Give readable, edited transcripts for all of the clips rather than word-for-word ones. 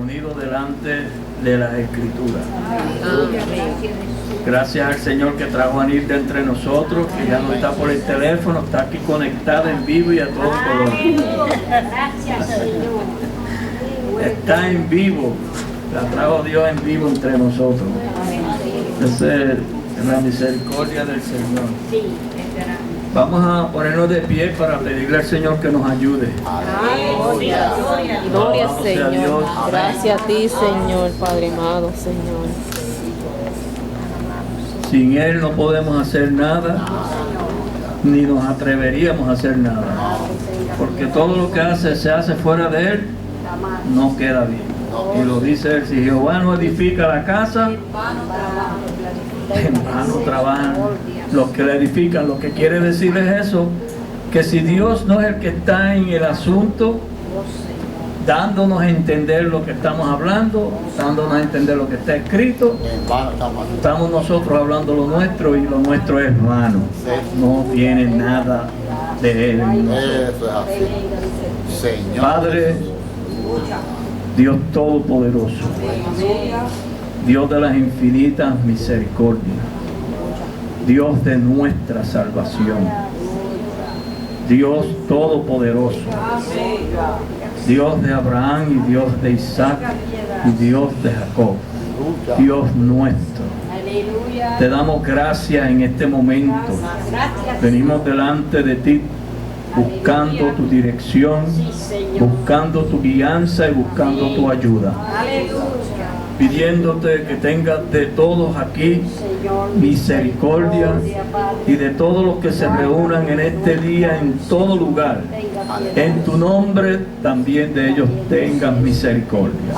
reunidos delante de las Escrituras. Gracias al Señor que trajo a Anir de entre nosotros, que ya no está por el teléfono, está aquí conectada en vivo y a todo color. Está en vivo, la trajo Dios en vivo entre nosotros. Esa es la misericordia del Señor. Vamos a ponernos de pie para pedirle al Señor que nos ayude. Gloria al Señor. Gracias a ti, Señor, Padre amado, Señor. Sin Él no podemos hacer nada, ni nos atreveríamos a hacer nada. Porque todo lo que se hace fuera de Él, no queda bien. Y lo dice Él, si Jehová no edifica la casa, en vano trabajan los que la edifican. Lo que quiere decir es eso, que si Dios no es el que está en el asunto, dándonos a entender lo que estamos hablando, dándonos a entender lo que está escrito, estamos nosotros hablando lo nuestro y lo nuestro es vano. No tiene nada de Él en nosotros. Padre, Dios Todopoderoso, Dios de las infinitas misericordias, Dios de nuestra salvación, Dios Todopoderoso, Dios de Abraham y Dios de Isaac y Dios de Jacob, Dios nuestro. Te damos gracias en este momento. Venimos delante de ti buscando tu dirección, buscando tu guianza y buscando tu ayuda. Pidiéndote que tengas de todos aquí misericordia y de todos los que se reúnan en este día en todo lugar. En tu nombre también de ellos tengas misericordia.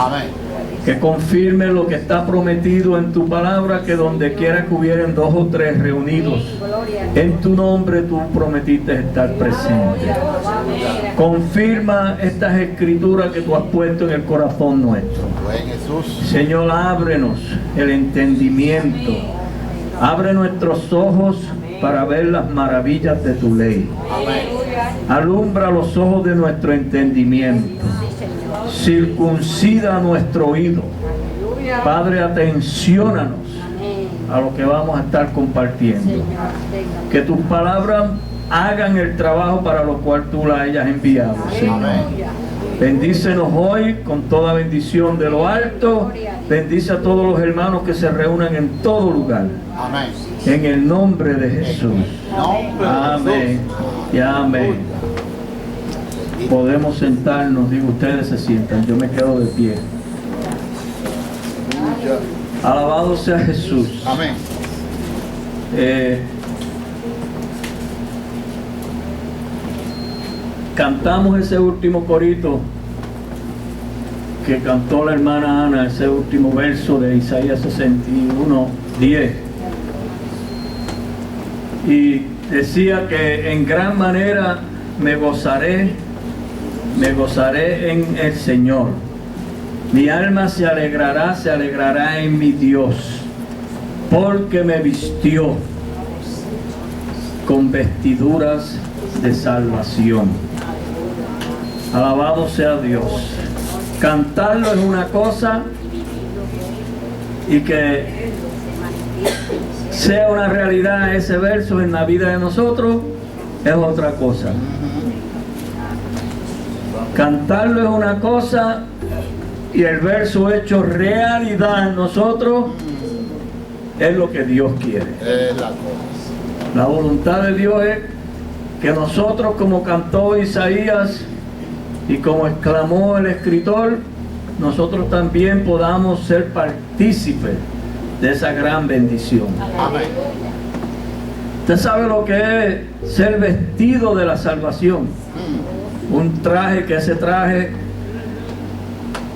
Que confirme lo que está prometido en tu palabra, que donde quiera que hubieran 2 o 3 reunidos en tu nombre, tú prometiste estar presente. Confirma estas escrituras que tú has puesto en el corazón nuestro. Señor, ábrenos el entendimiento, abre nuestros ojos para ver las maravillas de tu ley. Alumbra los ojos de nuestro entendimiento. Circuncida nuestro oído. Padre, atenciónanos a lo que vamos a estar compartiendo. Que tus palabras hagan el trabajo para lo cual tú la hayas enviado, Señor. Bendícenos hoy con toda bendición de lo alto. Bendice a todos los hermanos que se reúnan en todo lugar. En el nombre de Jesús. Amén y amén. Podemos sentarnos, digo, ustedes se sientan, yo me quedo de pie. Alabado sea Jesús. Amén. Cantamos ese último corito que cantó la hermana Ana, ese último verso de Isaías 61:10. Y decía que en gran manera me gozaré en el Señor. Mi alma se alegrará en mi Dios, porque me vistió con vestiduras de salvación. Alabado sea Dios. Cantarlo es una cosa y que sea una realidad ese verso en la vida de nosotros es otra cosa. Cantarlo es una cosa y el verso hecho realidad en nosotros es lo que Dios quiere. La voluntad de Dios es que nosotros, como cantó Isaías y como exclamó el escritor, nosotros también podamos ser partícipes de esa gran bendición. Amén. Usted sabe lo que es ser vestido de la salvación. Un traje, que ese traje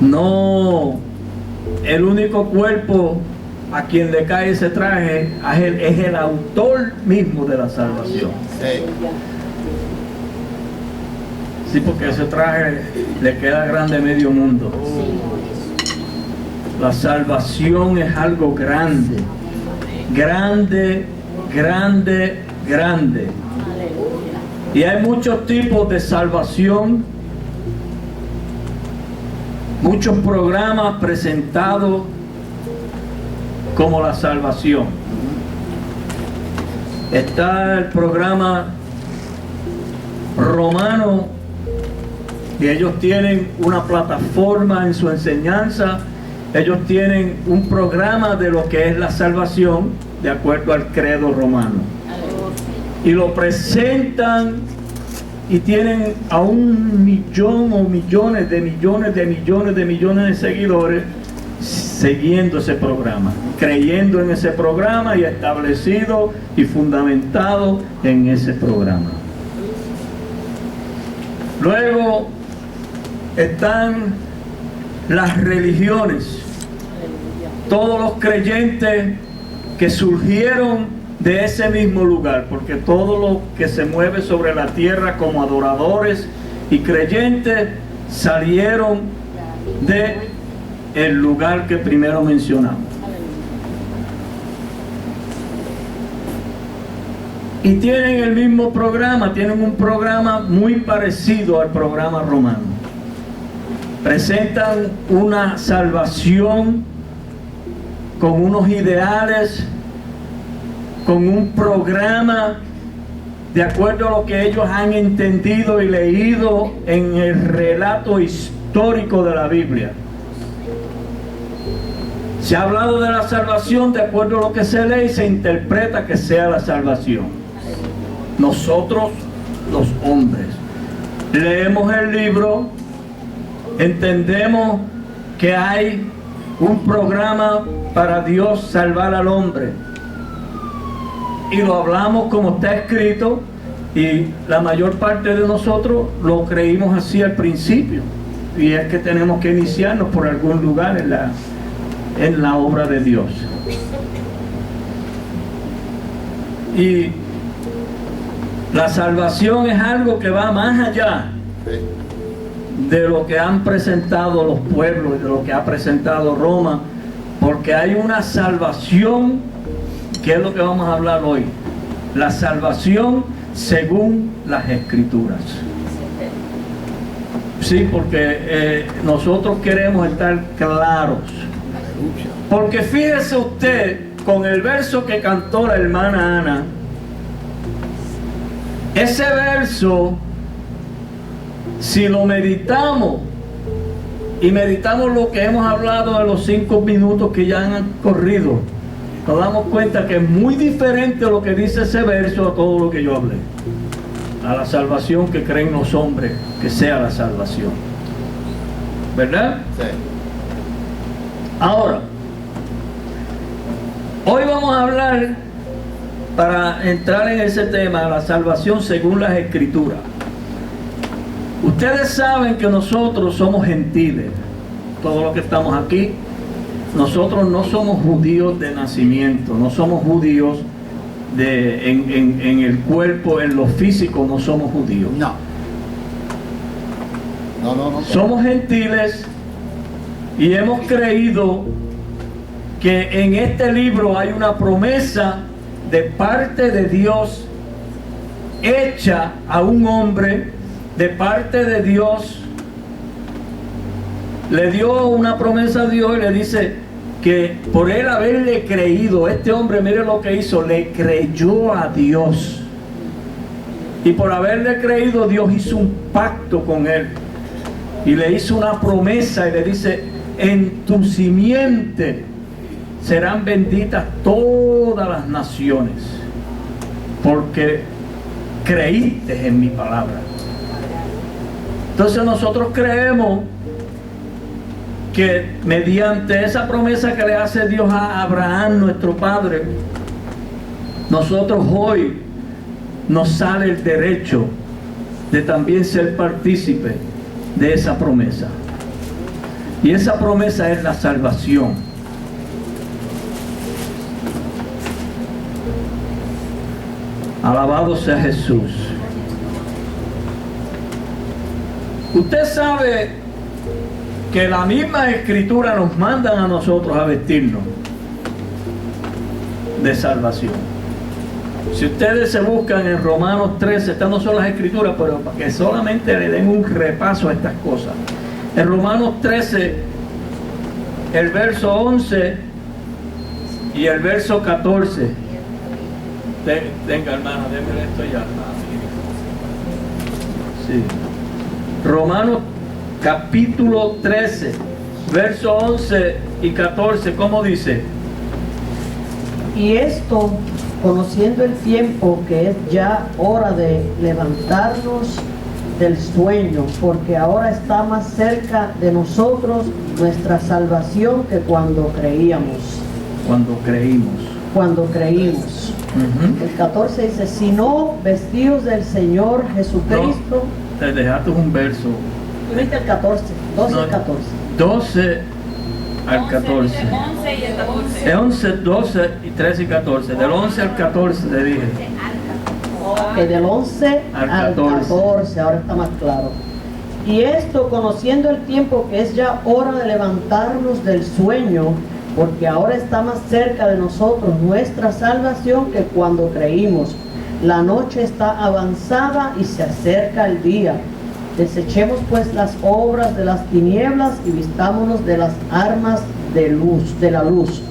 no, el único cuerpo a quien le cae ese traje es el autor mismo de la salvación. Sí, porque ese traje le queda grande a medio mundo. La salvación es algo grande, grande, grande, grande. Y hay muchos tipos de salvación. muchos programas presentados como la salvación. Está el programa romano, y ellos tienen una plataforma en su enseñanza. Ellos tienen un programa de lo que es la salvación de acuerdo al credo romano, y lo presentan y tienen a 1 millón o millones de seguidores siguiendo ese programa, creyendo en ese programa y establecido y fundamentado en ese programa. Luego están las religiones, todos los creyentes que surgieron de ese mismo lugar, porque todo lo que se mueve sobre la tierra como adoradores y creyentes salieron de el lugar que primero mencionamos. Y tienen el mismo programa, tienen un programa muy parecido al programa romano. Presentan una salvación con unos ideales, con un programa de acuerdo a lo que ellos han entendido y leído en el relato histórico de la Biblia. Se ha hablado de la salvación de acuerdo a lo que se lee y se interpreta que sea la salvación. Nosotros, los hombres, leemos el libro, entendemos que hay un programa para Dios salvar al hombre, y lo hablamos como está escrito, y la mayor parte de nosotros lo creímos así al principio, y es que tenemos que iniciarnos por algún lugar en la obra de Dios. Y la salvación es algo que va más allá de lo que han presentado los pueblos, de lo que ha presentado Roma, porque hay una salvación que es lo que vamos a hablar hoy, la salvación según las Escrituras. Sí, porque nosotros queremos estar claros, porque fíjese usted con el verso que cantó la hermana Ana. Ese verso, si lo meditamos y meditamos lo que hemos hablado en los 5 minutos que ya han corrido, nos damos cuenta que es muy diferente lo que dice ese verso a todo lo que yo hablé, a la salvación que creen los hombres que sea la salvación, ¿verdad? Sí. Ahora, hoy vamos a hablar, para entrar en ese tema, la salvación según las Escrituras. Ustedes saben que nosotros somos gentiles, todos los que estamos aquí. Nosotros no somos judíos de nacimiento, no somos judíos en el cuerpo, en lo físico, no somos judíos. No. Somos gentiles y hemos creído que en este libro hay una promesa de parte de Dios hecha a un hombre, de parte de Dios. Le dio una promesa a Dios y le dice que por él haberle creído, este hombre, mire lo que hizo, le creyó a Dios. Y por haberle creído, Dios hizo un pacto con él. Y le hizo una promesa y le dice, en tu simiente serán benditas todas las naciones, porque creíste en mi palabra. Entonces nosotros creemos que mediante esa promesa que le hace Dios a Abraham, nuestro padre, nosotros hoy nos sale el derecho de también ser partícipe de esa promesa. Y esa promesa es la salvación. Alabado sea Jesús. Usted sabe que la misma Escritura nos mandan a nosotros a vestirnos de salvación. Si ustedes se buscan en Romanos 13, estas no son las Escrituras, pero para que solamente le den un repaso a estas cosas. En Romanos 13, el verso 11 y el verso 14. Venga, hermano, démele esto ya. Sí. Romanos capítulo 13, verso 11 y 14, ¿cómo dice? Y esto, conociendo el tiempo, que es ya hora de levantarnos del sueño, porque ahora está más cerca de nosotros nuestra salvación que cuando creíamos. Cuando creímos. Cuando creímos. El 14 dice, si no, vestidos del Señor Jesucristo. No, te dejaste un verso. ¿Viste el 14? 12 al 14. 12 al 14. 11 y el 14. 11, 12 y 13 y 14. Del 11 al 14 te dije. Que del 11 Al al 14. 14, ahora está más claro. Y esto, conociendo el tiempo, que es ya hora de levantarnos del sueño, porque ahora está más cerca de nosotros nuestra salvación que cuando creímos. La noche está avanzada y se acerca el día. Desechemos pues las obras de las tinieblas y vistámonos de las armas de la luz.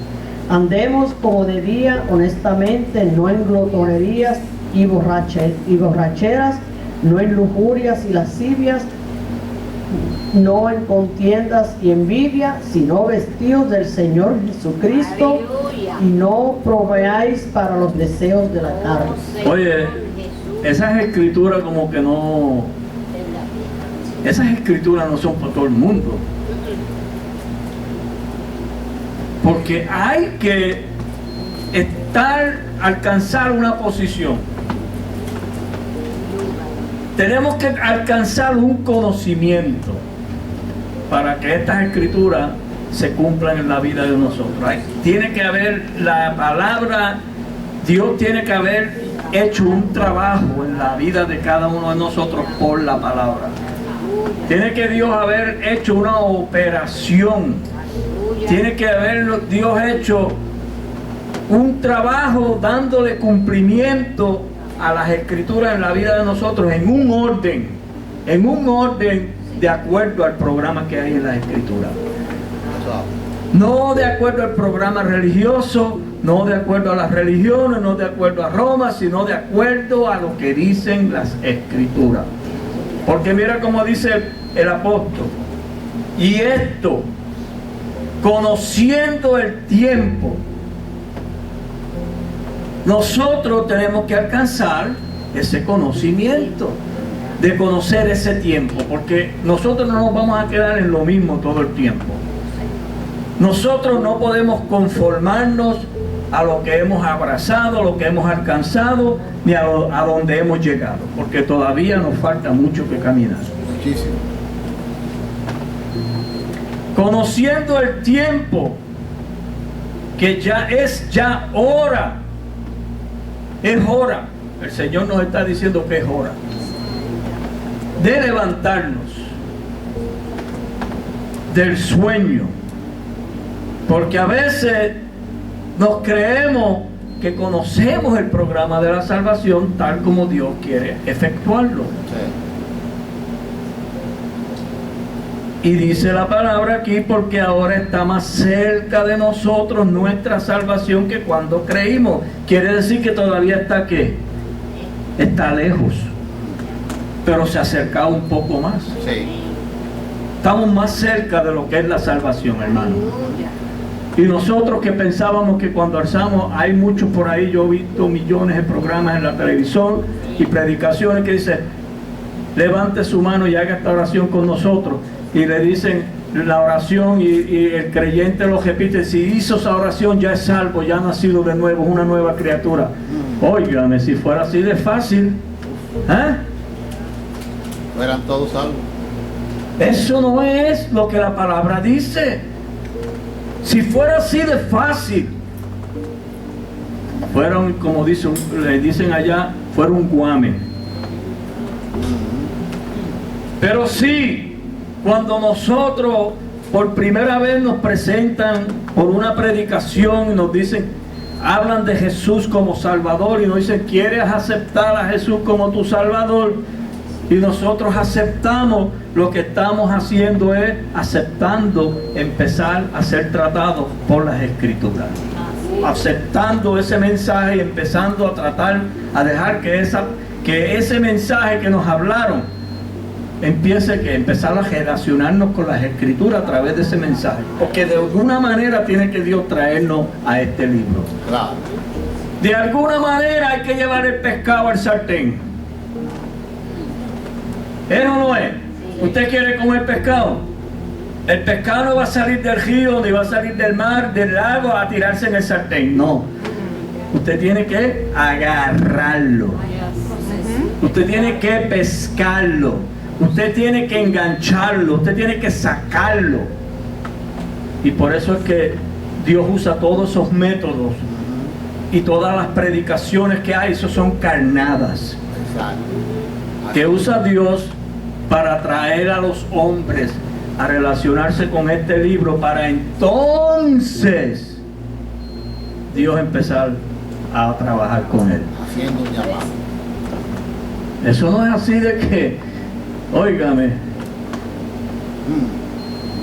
Andemos como de día, honestamente, no en glotonerías y borracheras, no en lujurias y lascivias, no en contiendas y envidia, sino vestidos del Señor Jesucristo. Aleluya. Y no proveáis para los deseos de la carne. Oye, esas escrituras como que no... Esas escrituras no son para todo el mundo. Porque hay que alcanzar una posición. Tenemos que alcanzar un conocimiento para que estas escrituras se cumplan en la vida de nosotros. Tiene que haber la palabra, Dios tiene que haber hecho un trabajo en la vida de cada uno de nosotros por la palabra. Tiene que Dios haber hecho una operación. Tiene que haber Dios hecho un trabajo dándole cumplimiento a las escrituras en la vida de nosotros en un orden de acuerdo al programa que hay en las escrituras. No de acuerdo al programa religioso, no de acuerdo a las religiones, no de acuerdo a Roma, sino de acuerdo a lo que dicen las escrituras. Porque mira cómo dice el apóstol, y esto, conociendo el tiempo, nosotros tenemos que alcanzar ese conocimiento, de conocer ese tiempo, porque nosotros no nos vamos a quedar en lo mismo todo el tiempo. Nosotros no podemos conformarnos a lo que hemos abrazado, a lo que hemos alcanzado, ni a donde hemos llegado, porque todavía nos falta mucho que caminar. Muchísimo. Conociendo el tiempo, que ya es hora. Es hora. El Señor nos está diciendo que es hora de levantarnos del sueño, porque a veces nos creemos que conocemos el programa de la salvación tal como Dios quiere efectuarlo. Sí. Y dice la palabra aquí, porque ahora está más cerca de nosotros nuestra salvación que cuando creímos. Quiere decir que todavía está ¿qué? Está lejos, pero se ha acercado un poco más. Sí. Estamos más cerca de lo que es la salvación, hermano. Y nosotros que pensábamos que cuando alzamos, hay muchos por ahí, yo he visto millones de programas en la televisión y predicaciones que dicen, levante su mano y haga esta oración con nosotros. Y le dicen la oración y el creyente lo repite, si hizo esa oración ya es salvo, ya ha nacido de nuevo, es una nueva criatura. Óigame, si fuera así de fácil, ¿eh? Eran todos salvos. Eso no es lo que la palabra dice. Si fuera así de fácil, fueron, como le dicen allá, fueron un guame. Pero sí, cuando nosotros por primera vez nos presentan por una predicación y nos dicen, hablan de Jesús como Salvador y nos dicen, ¿quieres aceptar a Jesús como tu Salvador? Y nosotros aceptamos, lo que estamos haciendo es aceptando empezar a ser tratados por las Escrituras. Aceptando ese mensaje y empezando a tratar, a dejar que ese mensaje que nos hablaron empezar a relacionarnos con las Escrituras a través de ese mensaje. Porque de alguna manera tiene que Dios traernos a este libro. Claro. De alguna manera hay que llevar el pescado al sartén. ¿Es o no es? ¿Usted quiere comer pescado? El pescado no va a salir del río, ni va a salir del mar, del lago, a tirarse en el sartén. No. Usted tiene que agarrarlo. Usted tiene que pescarlo. Usted tiene que engancharlo. Usted tiene que sacarlo. Y por eso es que Dios usa todos esos métodos. Y todas las predicaciones que hay, eso son carnadas. Exacto. Que usa Dios para atraer a los hombres a relacionarse con este libro, para entonces Dios empezar a trabajar con él. Haciendo un llamado. Eso no es así de que, óigame,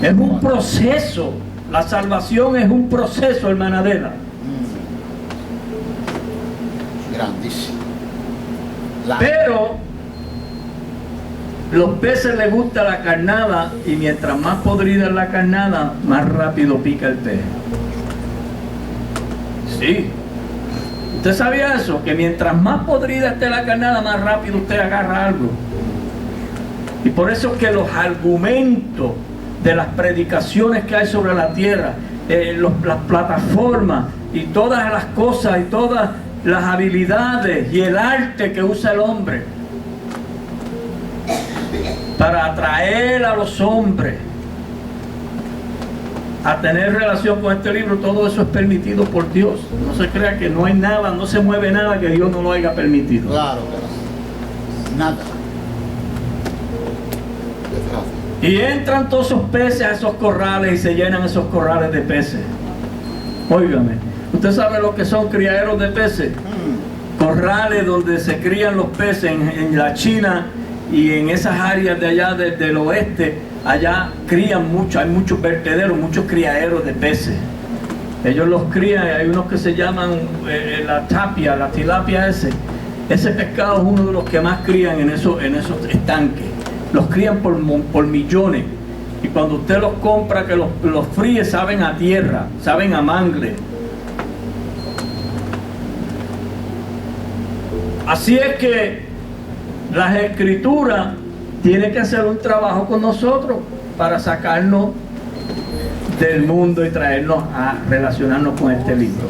es un proceso. La salvación es un proceso, hermana Adela. Grandísimo. Pero los peces les gusta la carnada, y mientras más podrida es la carnada, más rápido pica el pez. Sí. ¿Usted sabía eso? Que mientras más podrida esté la carnada, más rápido usted agarra algo. Y por eso es que los argumentos de las predicaciones que hay sobre la tierra, las plataformas y todas las cosas y todas las habilidades y el arte que usa el hombre para atraer a los hombres a tener relación con este libro, todo eso es permitido por Dios. No se crea que no hay nada, no se mueve nada que Dios no lo haya permitido. Claro, nada. Y entran todos esos peces a esos corrales y se llenan esos corrales de peces. Óigame, ¿usted sabe lo que son criaderos de peces? Corrales donde se crían los peces en la China y en esas áreas de allá del oeste. Allá crían mucho, hay muchos vertederos, muchos criaderos de peces. Ellos los crían, hay unos que se llaman la tilapia ese pescado es uno de los que más crían en esos estanques. Los crían por millones, y cuando usted los compra, que los fríe, saben a tierra, saben a mangle. Así es que las Escrituras tienen que hacer un trabajo con nosotros para sacarnos del mundo y traernos a relacionarnos con este libro.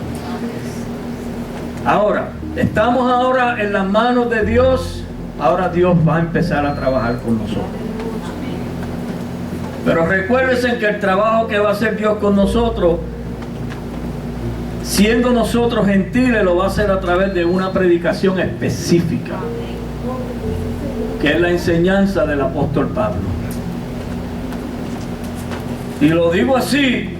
Ahora, estamos ahora en las manos de Dios. Ahora Dios va a empezar a trabajar con nosotros. Pero recuérdense que el trabajo que va a hacer Dios con nosotros, siendo nosotros gentiles, lo va a hacer a través de una predicación específica, que es la enseñanza del apóstol Pablo. Y lo digo así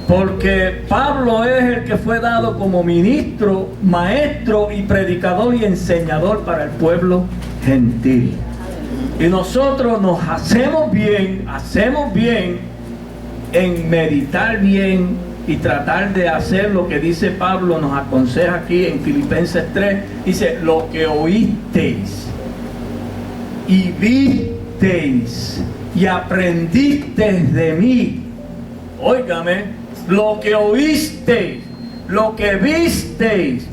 porque Pablo es el que fue dado como ministro, maestro y predicador y enseñador para el pueblo gentil. Y nosotros nos hacemos bien en meditar bien y tratar de hacer lo que dice Pablo, nos aconseja aquí en Filipenses 3, dice: lo que oísteis y visteis y aprendisteis de mí. Óigame, lo que oísteis, lo que visteis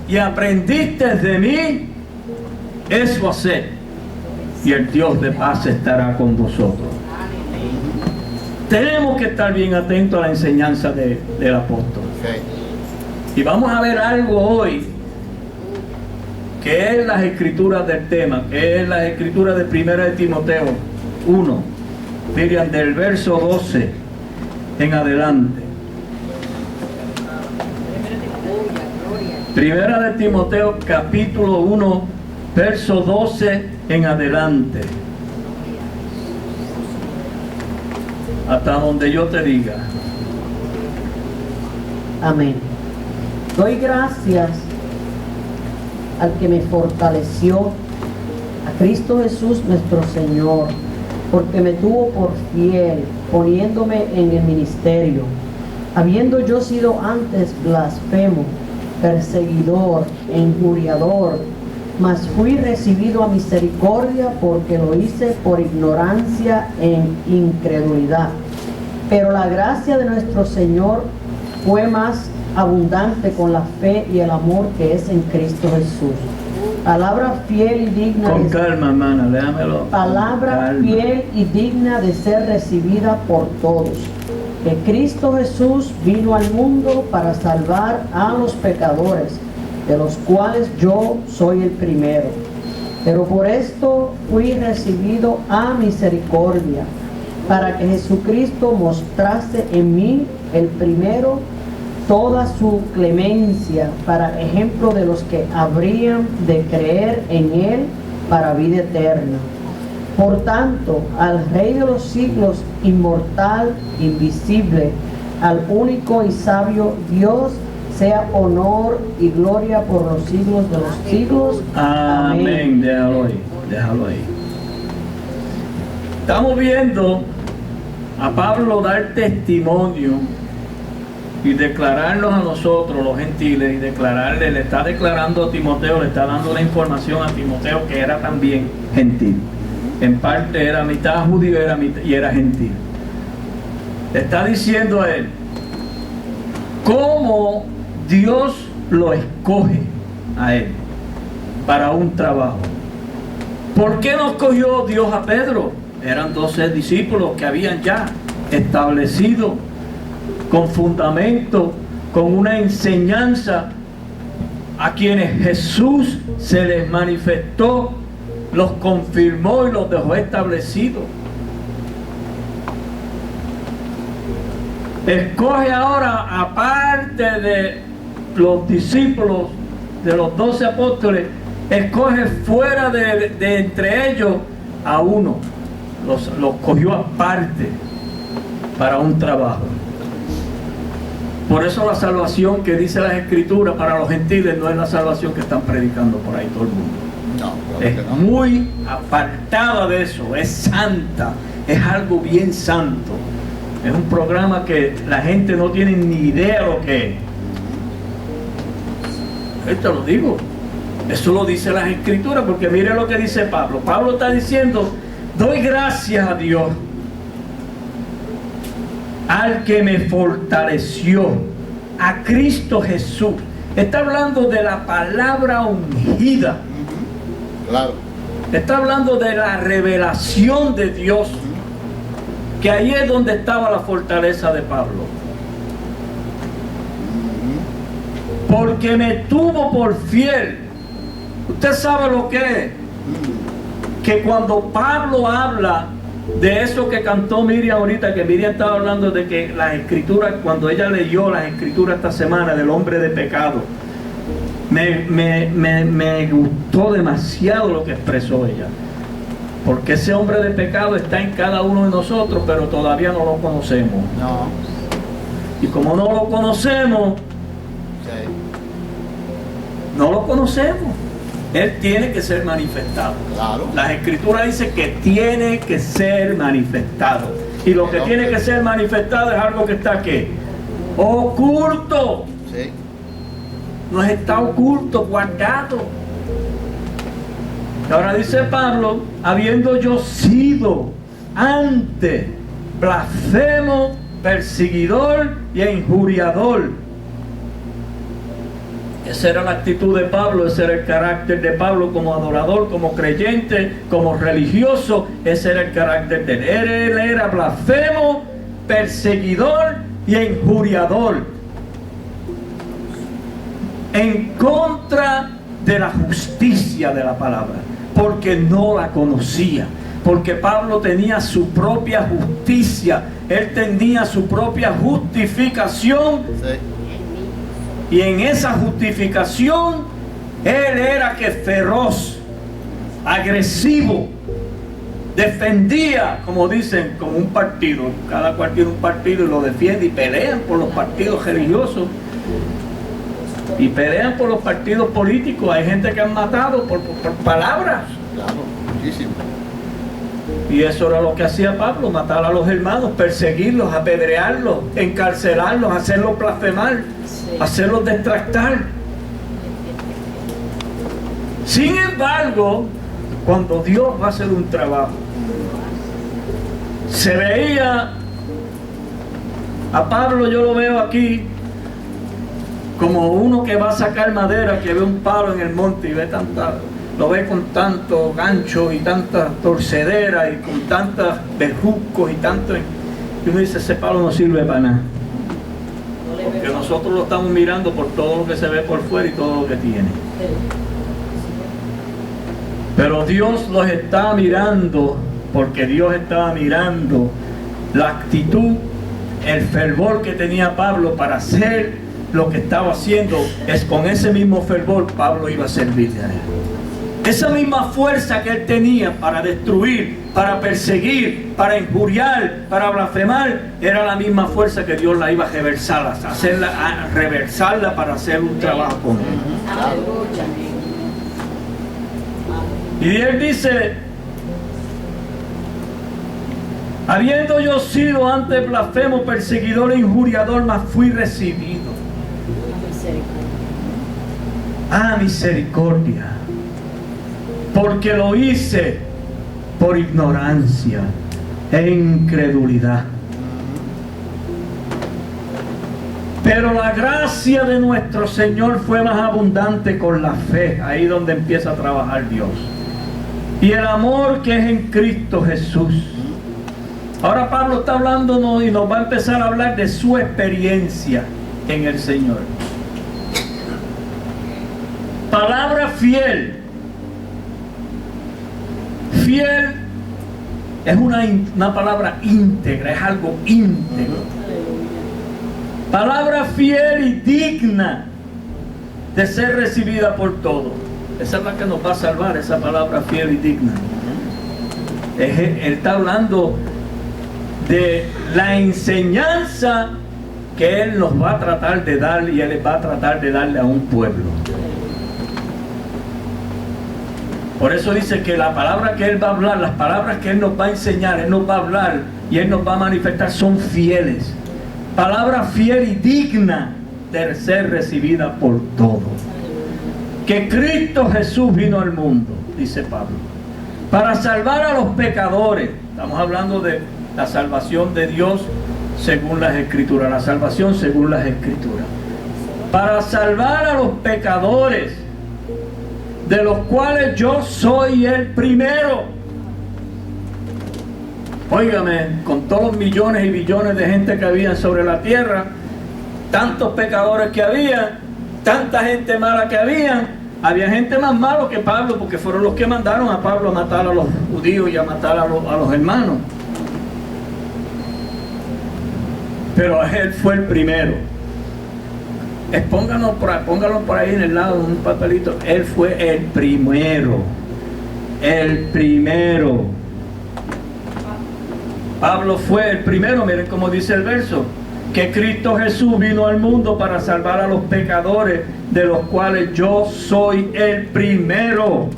y aprendisteis de mí, eso haced, y el Dios de paz estará con vosotros. Tenemos que estar bien atentos a la enseñanza del apóstol. Y vamos a ver algo hoy que es las escrituras del tema, que es las escrituras de 1 de Timoteo 1, miren, del verso 12 en adelante. 1 de Timoteo capítulo 1, verso 12 en adelante. Hasta donde yo te diga. Amén. Doy gracias al que me fortaleció a Cristo Jesús nuestro Señor, porque me tuvo por fiel, poniéndome en el ministerio, habiendo yo sido antes blasfemo, perseguidor, injuriador, mas fui recibido a misericordia porque lo hice por ignorancia en incredulidad. Pero la gracia de nuestro Señor fue más abundante con la fe y el amor que es en Cristo Jesús. Palabra fiel y digna Con de calma, hermana, léamelo. palabra Calma. fiel y digna de ser recibida por todos. Que Cristo Jesús vino al mundo para salvar a los pecadores, de los cuales yo soy el primero. Pero por esto fui recibido a misericordia, para que Jesucristo mostrase en mí, el primero, toda su clemencia, para ejemplo de los que habrían de creer en Él para vida eterna. Por tanto, al Rey de los siglos, inmortal, invisible, al único y sabio Dios, sea honor y gloria por los siglos de los siglos. Amén. Déjalo ahí, déjalo ahí. Estamos viendo a Pablo dar testimonio y declararnos a nosotros, los gentiles, y declararle, le está declarando a Timoteo, le está dando la información a Timoteo que era también gentil. En parte era mitad judío y era gentil. Le está diciendo a él cómo Dios lo escoge a él para un trabajo. ¿Por qué no escogió Dios a Pedro? Eran 12 discípulos que habían ya establecido con fundamento, con una enseñanza, a quienes Jesús se les manifestó, los confirmó y los dejó establecidos. Escoge ahora, aparte de los discípulos, de los 12 apóstoles, escoge fuera de entre ellos a uno, los cogió aparte para un trabajo. Por eso la salvación que dice las Escrituras para los gentiles no es la salvación que están predicando por ahí todo el mundo. No, claro Es que no. muy apartada de eso, es santa, es algo bien santo. Es un programa que la gente no tiene ni idea lo que es. Esto lo digo, eso lo dice las Escrituras, porque mire lo que dice Pablo. Pablo está diciendo, doy gracias a Dios, al que me fortaleció, a Cristo Jesús. Está hablando de la palabra ungida. Claro. Está hablando de la revelación de Dios, que ahí es donde estaba la fortaleza de Pablo. Porque me tuvo por fiel. Usted sabe lo que es. Que cuando Pablo habla de eso que cantó Miriam ahorita, que Miriam estaba hablando de que las Escrituras, cuando ella leyó las Escrituras esta semana del hombre de pecado, me gustó demasiado lo que expresó ella. Porque ese hombre de pecado está en cada uno de nosotros, pero todavía no lo conocemos. No. Y como no lo conocemos, Sí. no lo conocemos. Él tiene que ser manifestado. Claro. Las Escrituras dicen que tiene que ser manifestado. Y lo que tiene que ser manifestado es algo que está aquí, oculto. Sí. No está oculto, guardado. Y ahora dice Pablo, habiendo yo sido antes blasfemo, perseguidor y injuriador. Esa era la actitud de Pablo, ese era el carácter de Pablo como adorador, como creyente, como religioso. Ese era el carácter de él. Él era blasfemo, perseguidor y injuriador, en contra de la justicia de la palabra, porque no la conocía. Porque Pablo tenía su propia justicia, él tenía su propia justificación. Sí. Y en esa justificación, él era que feroz, agresivo, defendía, como dicen, como un partido. Cada cual tiene un partido y lo defiende y pelean por los partidos religiosos. Y pelean por los partidos políticos. Hay gente que han matado por palabras. Claro, muchísimo. Y eso era lo que hacía Pablo, matar a los hermanos, perseguirlos, apedrearlos, encarcelarlos, hacerlos blasfemar, hacerlos detractar. Sin embargo, cuando Dios va a hacer un trabajo, se veía a Pablo, yo lo veo aquí, como uno que va a sacar madera, que ve un palo en el monte y ve lo ve con tanto gancho y tanta torcedera y con tantos bejucos y tanto. Y uno dice, ese palo no sirve para nada. Porque nosotros lo estamos mirando por todo lo que se ve por fuera y todo lo que tiene. Pero Dios los está mirando, porque Dios estaba mirando la actitud, el fervor que tenía Pablo para hacer lo que estaba haciendo. Es con ese mismo fervor Pablo iba a servirle a él. Esa misma fuerza que él tenía para destruir, para perseguir, para injuriar, para blasfemar, era la misma fuerza que Dios la iba a reversarla para hacer un trabajo con él. Y él dice, habiendo yo sido antes blasfemo, perseguidor e injuriador, mas fui recibido a misericordia, porque lo hice por ignorancia e incredulidad. Pero la gracia de nuestro Señor fue más abundante con la fe, ahí donde empieza a trabajar Dios, y el amor que es en Cristo Jesús. Ahora Pablo está hablándonos y nos va a empezar a hablar de su experiencia en el Señor. Palabra fiel. Fiel es una palabra íntegra, es algo íntegro. Palabra fiel y digna de ser recibida por todos. Esa es la que nos va a salvar, esa palabra fiel y digna. Él está hablando de la enseñanza que Él nos va a tratar de dar, y Él va a tratar de darle a un pueblo. Por eso dice que la palabra que Él va a hablar, las palabras que Él nos va a enseñar, Él nos va a hablar y Él nos va a manifestar, son fieles. Palabra fiel y digna de ser recibida por todos. Que Cristo Jesús vino al mundo, dice Pablo, para salvar a los pecadores. Estamos hablando de la salvación de Dios según las Escrituras, la salvación según las Escrituras. Para salvar a los pecadores, de los cuales yo soy el primero. Óigame, con todos los millones y billones de gente que había sobre la tierra, tantos pecadores que había, tanta gente mala que había gente más mala que Pablo, porque fueron los que mandaron a Pablo a matar a los judíos y a matar a los hermanos. Pero él fue el primero. Póngalo por ahí en el lado de un papelito. Él fue el primero. El primero. Pablo fue el primero. Miren cómo dice el verso. Que Cristo Jesús vino al mundo para salvar a los pecadores, de los cuales yo soy el primero.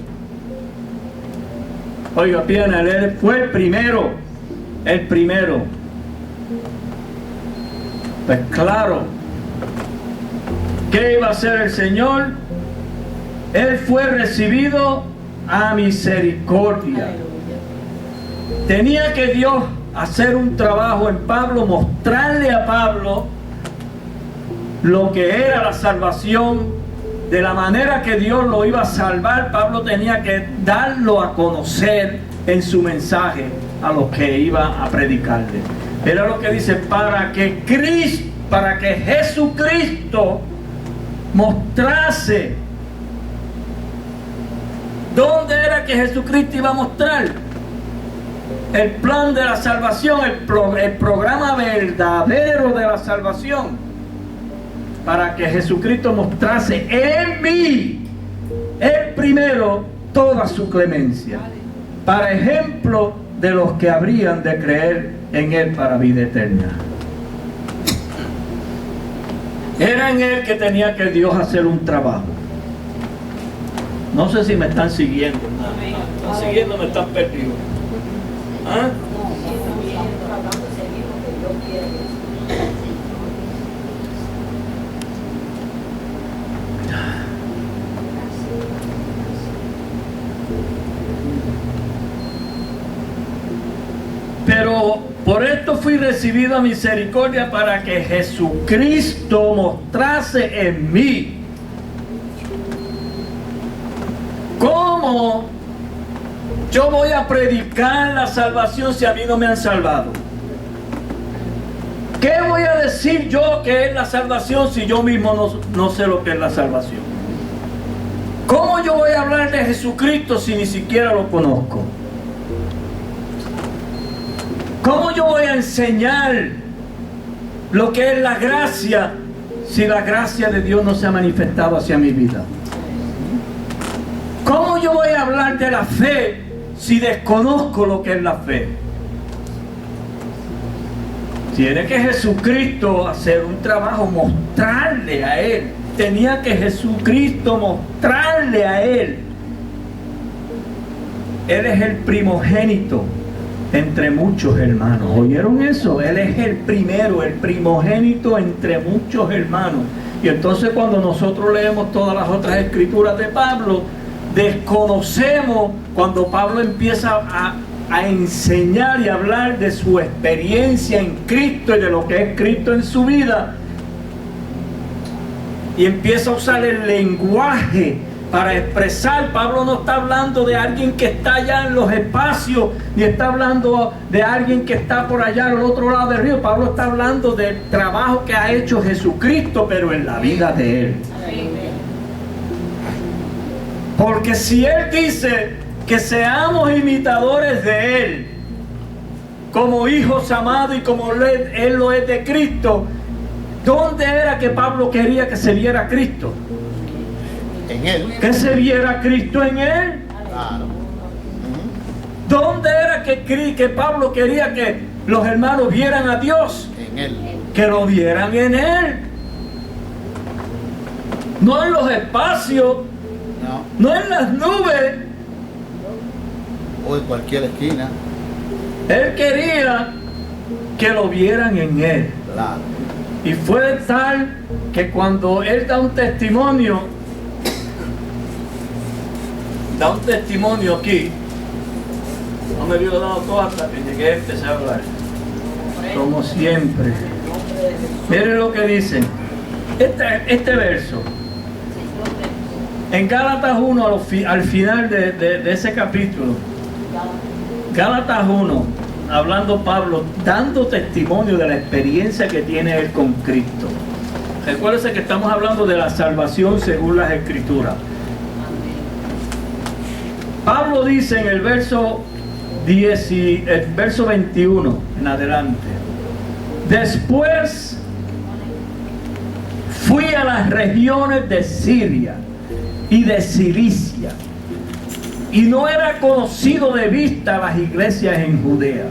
Oiga, bien, él fue el primero. El primero. Pues claro, ¿qué iba a hacer el Señor? Él fue recibido a misericordia. Tenía que Dios hacer un trabajo en Pablo, mostrarle a Pablo lo que era la salvación, de la manera que Dios lo iba a salvar. Pablo tenía que darlo a conocer en su mensaje a los que iba a predicarle. Era lo que dice, para que Jesucristo mostrase. ¿Dónde era que Jesucristo iba a mostrar? El plan de la salvación, el programa verdadero de la salvación, para que Jesucristo mostrase en mí, el primero, toda su clemencia, para ejemplo de los que habrían de creer en Él para vida eterna. Era en Él que tenía que Dios hacer un trabajo. No sé si me están siguiendo. ¿Me están siguiendo o me están perdidos? ¿Ah? Pero por esto fui recibida misericordia para que Jesucristo mostrase en mí cómo yo voy a predicar la salvación si a mí no me han salvado. ¿Qué voy a decir yo que es la salvación si yo mismo no sé lo que es la salvación? ¿Cómo yo voy a hablar de Jesucristo si ni siquiera lo conozco? ¿Cómo yo voy a enseñar lo que es la gracia si la gracia de Dios no se ha manifestado hacia mi vida? ¿Cómo yo voy a hablar de la fe si desconozco lo que es la fe? Tiene que Jesucristo hacer un trabajo, mostrarle a Él. Tenía que Jesucristo mostrarle a Él. Él es el primogénito entre muchos hermanos. ¿Oyeron eso? Él es el primero, el primogénito entre muchos hermanos. Y entonces cuando nosotros leemos todas las otras escrituras de Pablo, desconocemos cuando Pablo empieza a enseñar y hablar de su experiencia en Cristo y de lo que es Cristo en su vida, y empieza a usar el lenguaje para expresar. Pablo no está hablando de alguien que está allá en los espacios, ni está hablando de alguien que está por allá al otro lado del río. Pablo está hablando del trabajo que ha hecho Jesucristo, pero en la vida de Él. Porque si Él dice que seamos imitadores de Él, como hijos amados y como Él lo es de Cristo, ¿dónde era que Pablo quería que se viera Cristo? En Él. Que se viera Cristo en Él. Claro. ¿Dónde era que Pablo quería que los hermanos vieran a Dios? En Él. Que lo vieran en Él. No en los espacios, no en las nubes. O en cualquier esquina. Él quería que lo vieran en Él. Claro. Y fue tal que cuando Él da un testimonio aquí, no me había dado todo hasta que llegué a empezar a hablar, como siempre. Miren lo que dice este verso en Gálatas 1, al final de ese capítulo. Gálatas 1, hablando Pablo, dando testimonio de la experiencia que tiene él con Cristo. Recuérdense que estamos hablando de la salvación según las Escrituras. Pablo dice en el verso 21 en adelante: después fui a las regiones de Siria y de Cilicia, y no era conocido de vista las iglesias en Judea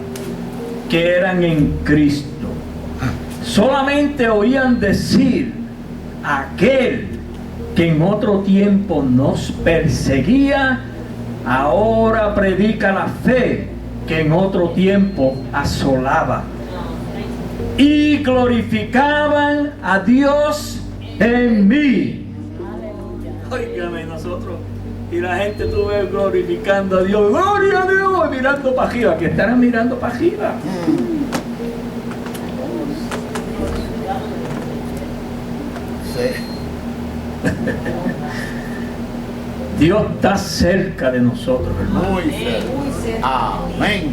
que eran en Cristo. Solamente oían decir: aquel que en otro tiempo nos perseguía, ahora predica la fe que en otro tiempo asolaba. Y glorificaban a Dios en mí. Óigame, nosotros y la gente tú ves glorificando a Dios, gloria a Dios, mirando para arriba, que estarán mirando para arriba. Sí. Dios está cerca de nosotros, hermano. Muy cerca. Amén.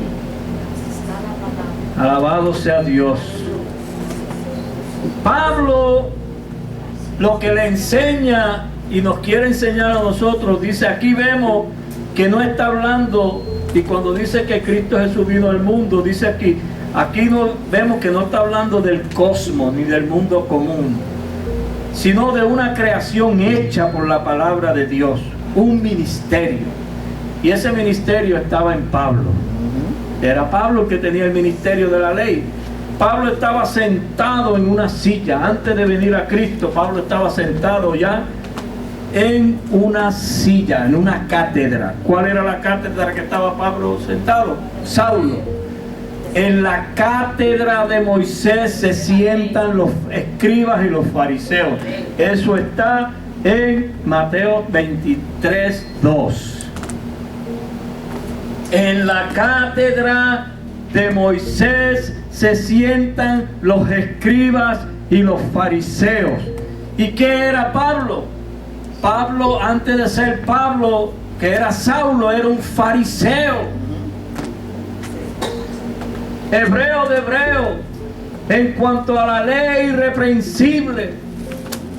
Alabado sea Dios. Pablo lo que le enseña y nos quiere enseñar a nosotros, dice, aquí vemos que no está hablando, y cuando dice que Cristo Jesús vino al mundo, dice aquí no vemos que no está hablando del cosmos ni del mundo común, sino de una creación hecha por la palabra de Dios, un ministerio. Y ese ministerio estaba en Pablo. Era Pablo el que tenía el ministerio de la ley. Pablo estaba sentado en una silla. Antes de venir a Cristo, Pablo estaba sentado ya en una silla, en una cátedra. ¿Cuál era la cátedra que estaba Pablo sentado? Saulo. En la cátedra de Moisés se sientan los escribas y los fariseos. Eso está en Mateo 23:2. En la cátedra de Moisés se sientan los escribas y los fariseos. ¿Y qué era Pablo? Pablo, antes de ser Pablo, que era Saulo, era un fariseo. Hebreo de hebreo, en cuanto a la ley, irreprensible,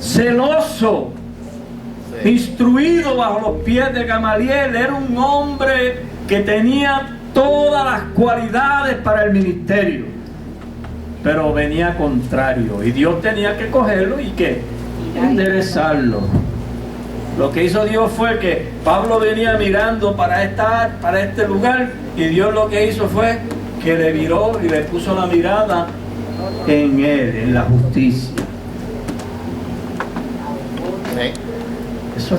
celoso, instruido bajo los pies de Gamaliel. Era un hombre que tenía todas las cualidades para el ministerio, pero venía contrario, y Dios tenía que cogerlo y que enderezarlo. Lo que hizo Dios fue que Pablo venía mirando para este lugar, y Dios lo que hizo fue que le viró y le puso la mirada en él, en la justicia. Eso,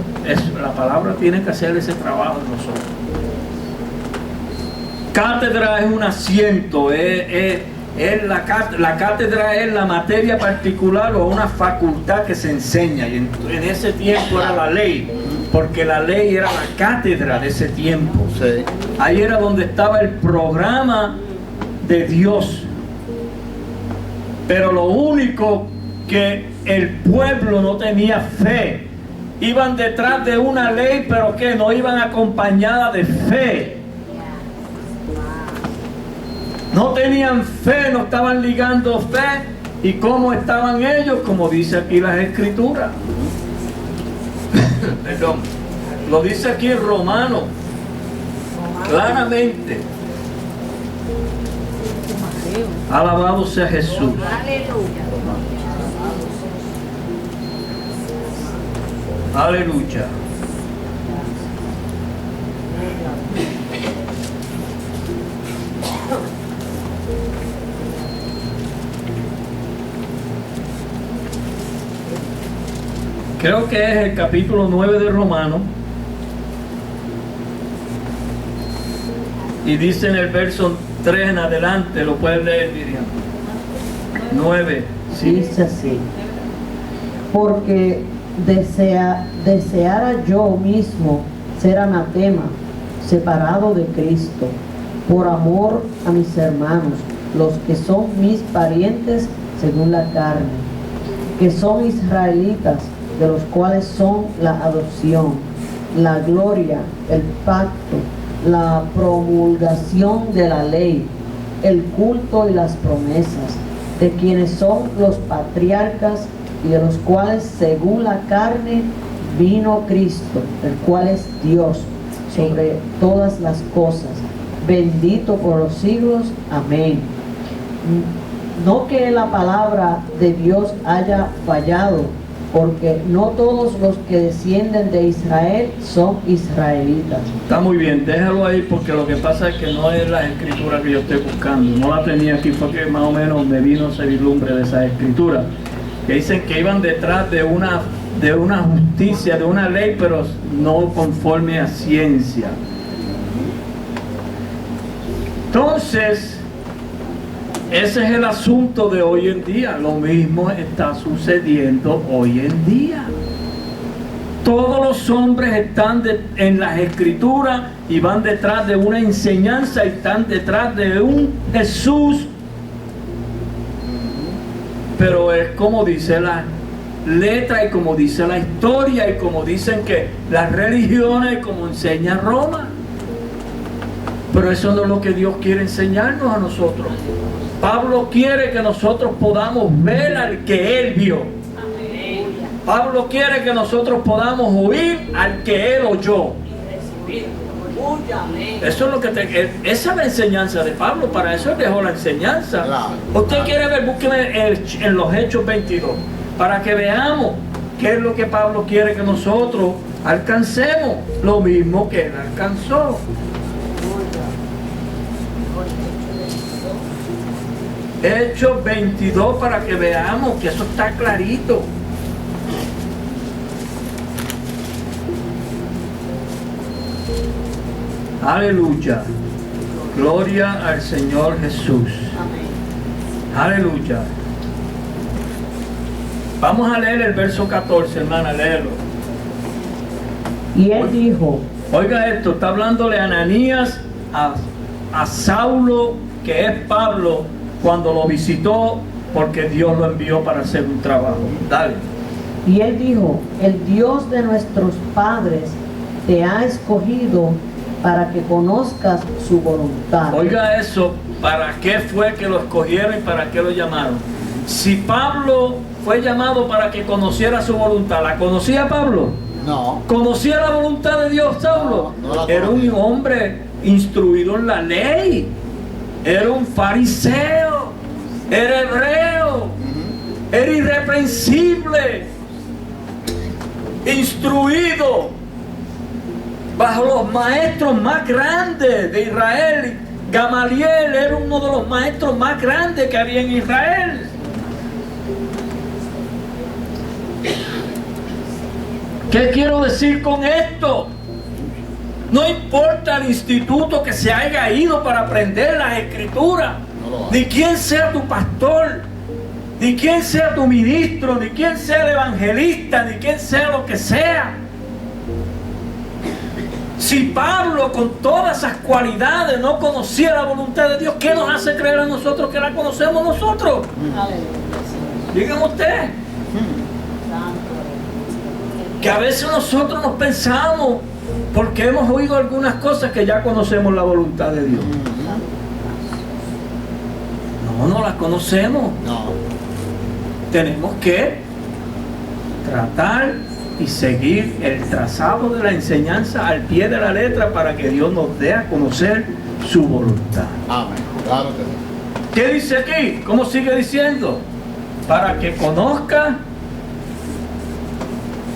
la palabra tiene que hacer ese trabajo en nosotros. Cátedra es un asiento, la cátedra es la materia particular o una facultad que se enseña, y en ese tiempo era la ley, porque la ley era la cátedra de ese tiempo. Ahí era donde estaba el programa de Dios. Pero lo único que el pueblo no tenía fe, iban detrás de una ley, pero que no iban acompañada de fe. No tenían fe, no estaban ligando fe. ¿Y cómo estaban ellos? Como dice aquí las Escrituras. Perdón. Lo dice aquí en Romano, claramente. Alabado sea Jesús. Aleluya. Creo que es el capítulo 9 de Romano. Y dice en el verso 3 en adelante, lo puedes leer, Miriam. 9. ¿Sí? Dice así: porque deseara yo mismo ser anatema, separado de Cristo, por amor a mis hermanos, los que son mis parientes según la carne, que son israelitas, de los cuales son la adopción, la gloria, el pacto, la promulgación de la ley, el culto y las promesas, de quienes son los patriarcas, y de los cuales según la carne vino Cristo, el cual es Dios sobre todas las cosas, bendito por los siglos. Amén. No que la palabra de Dios haya fallado, porque no todos los que descienden de Israel son israelitas. Está muy bien, déjalo ahí, porque lo que pasa es que no es la escritura que yo estoy buscando. No la tenía aquí, fue que más o menos me vino ese vislumbre de esa escritura, que dicen que iban detrás de una justicia, de una ley, pero no conforme a ciencia. Entonces, ese es el asunto de hoy en día. Lo mismo está sucediendo hoy en día. Todos los hombres están en las escrituras y van detrás de una enseñanza, y están detrás de un Jesús. Pero es como dice la letra, y como dice la historia, y como dicen que las religiones, como enseña Roma. Pero eso no es lo que Dios quiere enseñarnos a nosotros. Pablo quiere que nosotros podamos ver al que Él vio. Pablo quiere que nosotros podamos oír al que Él oyó. Eso es lo que esa es la enseñanza de Pablo. Para eso Él dejó la enseñanza. Usted quiere ver, búsqueme en los Hechos 22, para que veamos qué es lo que Pablo quiere que nosotros alcancemos, lo mismo que Él alcanzó. Hechos 22, para que veamos que eso está clarito. Aleluya. Gloria al Señor Jesús. Aleluya. Vamos a leer el verso 14, hermana, léelo. Y él dijo, Oiga esto, está hablándole Ananías a Saulo, que es Pablo, cuando lo visitó, porque Dios lo envió para hacer un trabajo. Dale. y él dijo, el Dios de nuestros padres te ha escogido para que conozcas su voluntad. Oiga eso, ¿para qué fue que lo escogieron y para qué lo llamaron? Si Pablo fue llamado para que conociera su voluntad, ¿la conocía Pablo? No. ¿Conocía la voluntad de Dios, Saulo? No, no la Era un conocía. hombre instruido en la ley. Era un fariseo. Era hebreo. Era irreprensible. Instruido bajo los maestros más grandes de Israel. Gamaliel era uno de los maestros más grandes que había en Israel. ¿Qué quiero decir con esto? No importa el instituto que se haya ido para aprender las escrituras, ni quién sea tu pastor, ni quién sea tu ministro, ni quién sea el evangelista, ni quién sea lo que sea. Si Pablo con todas esas cualidades no conocía la voluntad de Dios, ¿qué nos hace creer a nosotros que la conocemos nosotros? Dígame usted. Que a veces nosotros nos pensamos, porque hemos oído algunas cosas, que ya conocemos la voluntad de Dios. No las conocemos. No. Tenemos que tratar y seguir el trazado de la enseñanza al pie de la letra para que Dios nos dé a conocer su voluntad. Amén. Claro que sí. ¿Qué dice aquí? ¿Cómo sigue diciendo? Para que conozca.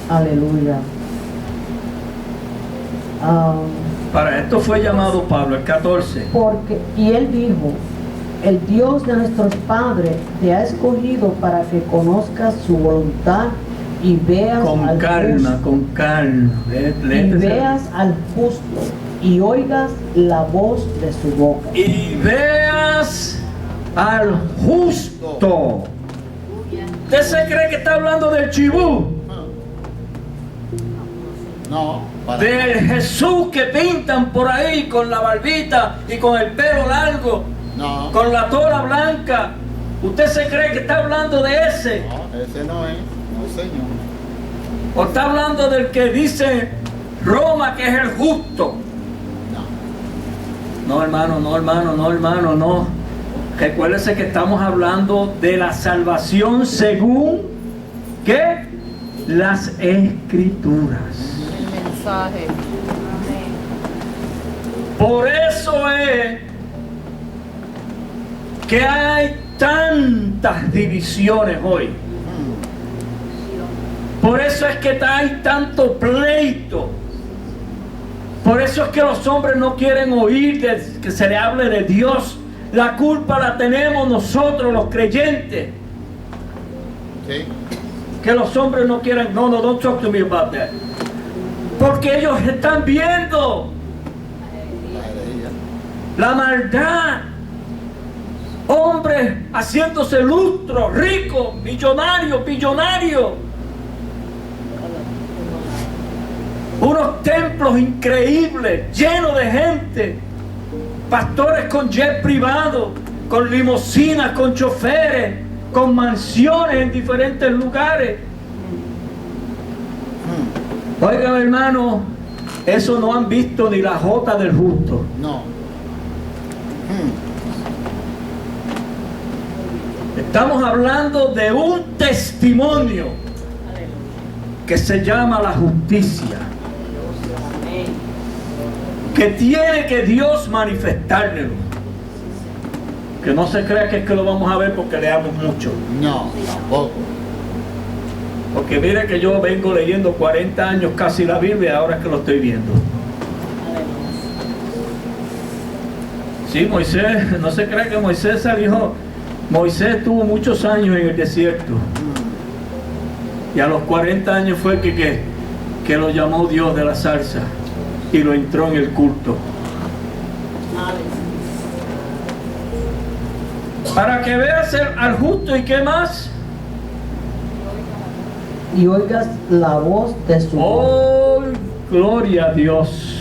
Aleluya. Para esto fue llamado Pablo, el 14. Y él dijo, el Dios de nuestros padres te ha escogido para que conozcas su voluntad y veas Con al calma, justo, con calma. y veas al justo y oigas la voz de su boca. Y veas al justo. ¿Usted se cree que está hablando del chibú? No. Para Del Jesús que pintan por ahí con la barbita y con el pelo largo, No. con la toga blanca. ¿Usted se cree que está hablando de ese? No, ese no es. No, señor. ¿O está hablando del que dice Roma que es el justo? No. No, hermano, no, hermano, no, hermano, no. Recuérdese que estamos hablando de la salvación según ¿qué? Las Escrituras. El mensaje. Por eso es que hay tantas divisiones hoy. Por eso es que hay tanto pleito. Por eso es que los hombres no quieren oír que se le hable de Dios. La culpa la tenemos nosotros, los creyentes. Sí. Que los hombres no quieren. No, don't talk to me about that. Porque ellos están viendo la maldad. Hombres haciéndose lustros, ricos, millonarios, billonarios. Unos templos increíbles, llenos de gente. Pastores con jet privado, con limusinas, con choferes, con mansiones en diferentes lugares. Oigan, hermano, eso no han visto ni la jota del justo. No. Estamos hablando de un testimonio que se llama la justicia, que tiene que Dios manifestármelo. Que no se crea que es que lo vamos a ver porque leamos mucho. No, tampoco. Porque mire que yo vengo leyendo 40 años casi la Biblia, ahora es que lo estoy viendo. Sí, Moisés, no se cree que Moisés salió. Moisés tuvo muchos años en el desierto. Y a los 40 años fue que lo llamó Dios de la zarza. y lo entró en el culto. Para que veas al justo y qué más. Y oigas la voz de su Oh, gloria a Dios.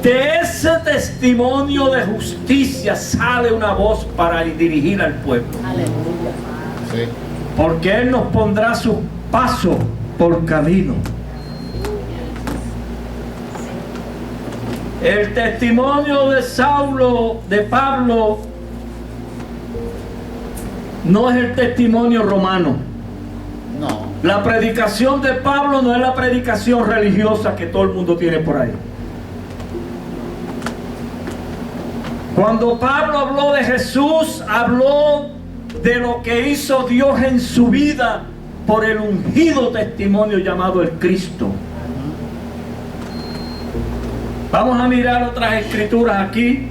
De ese testimonio de justicia sale una voz para dirigir al pueblo. Sí. Porque Él nos pondrá sus pasos por camino. El testimonio de Saulo, de Pablo, no es el testimonio romano. No. La predicación de Pablo no es la predicación religiosa que todo el mundo tiene por ahí. Cuando Pablo habló de Jesús, habló de lo que hizo Dios en su vida por el ungido testimonio llamado el Cristo. Vamos a mirar otras escrituras aquí.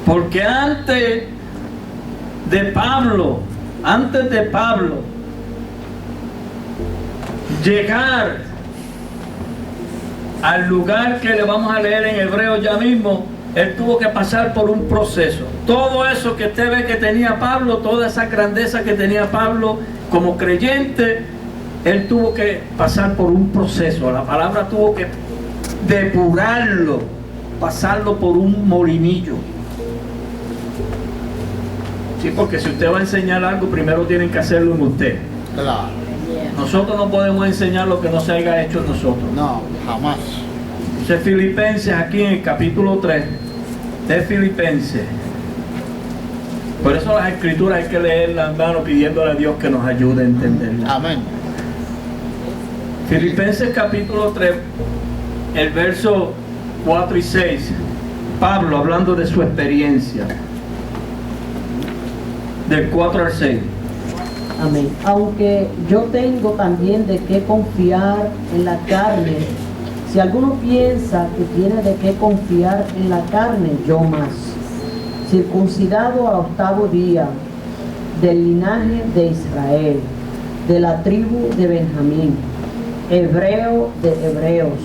Porque antes de Pablo llegar al lugar que le vamos a leer en Hebreo ya mismo, él tuvo que pasar por un proceso. Todo eso que usted ve que tenía Pablo, toda esa grandeza que tenía Pablo como creyente, él tuvo que pasar por un proceso. La palabra tuvo que depurarlo, pasarlo por un molinillo. Sí, porque si usted va a enseñar algo, primero tienen que hacerlo en usted. Claro. Nosotros no podemos enseñar lo que no se haya hecho en nosotros. No, jamás. Entonces, Filipenses, aquí en el capítulo 3 de Filipenses. Por eso las escrituras hay que leerlas, hermano, pidiéndole a Dios que nos ayude a entenderlas. Amén. Filipenses capítulo 3, el verso 4 y 6. Pablo hablando de su experiencia. Del 4 al 6. Amén. Aunque yo tengo también de qué confiar en la carne, si alguno piensa que tiene de qué confiar en la carne, yo más. Circuncidado al 8º día, del linaje de Israel, de la tribu de Benjamín, hebreo de hebreos,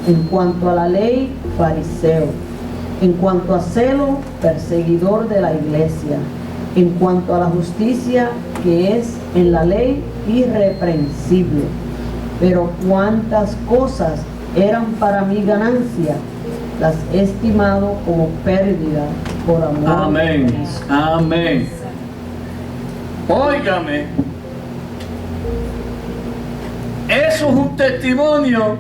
en cuanto a la ley, fariseo, en cuanto a celo, perseguidor de la iglesia, en cuanto a la justicia que es en la ley, irreprensible. Pero cuántas cosas eran para mi ganancia, las he estimado como pérdida por amor a Amén. Cristo. Amén. Óigame. Eso es un testimonio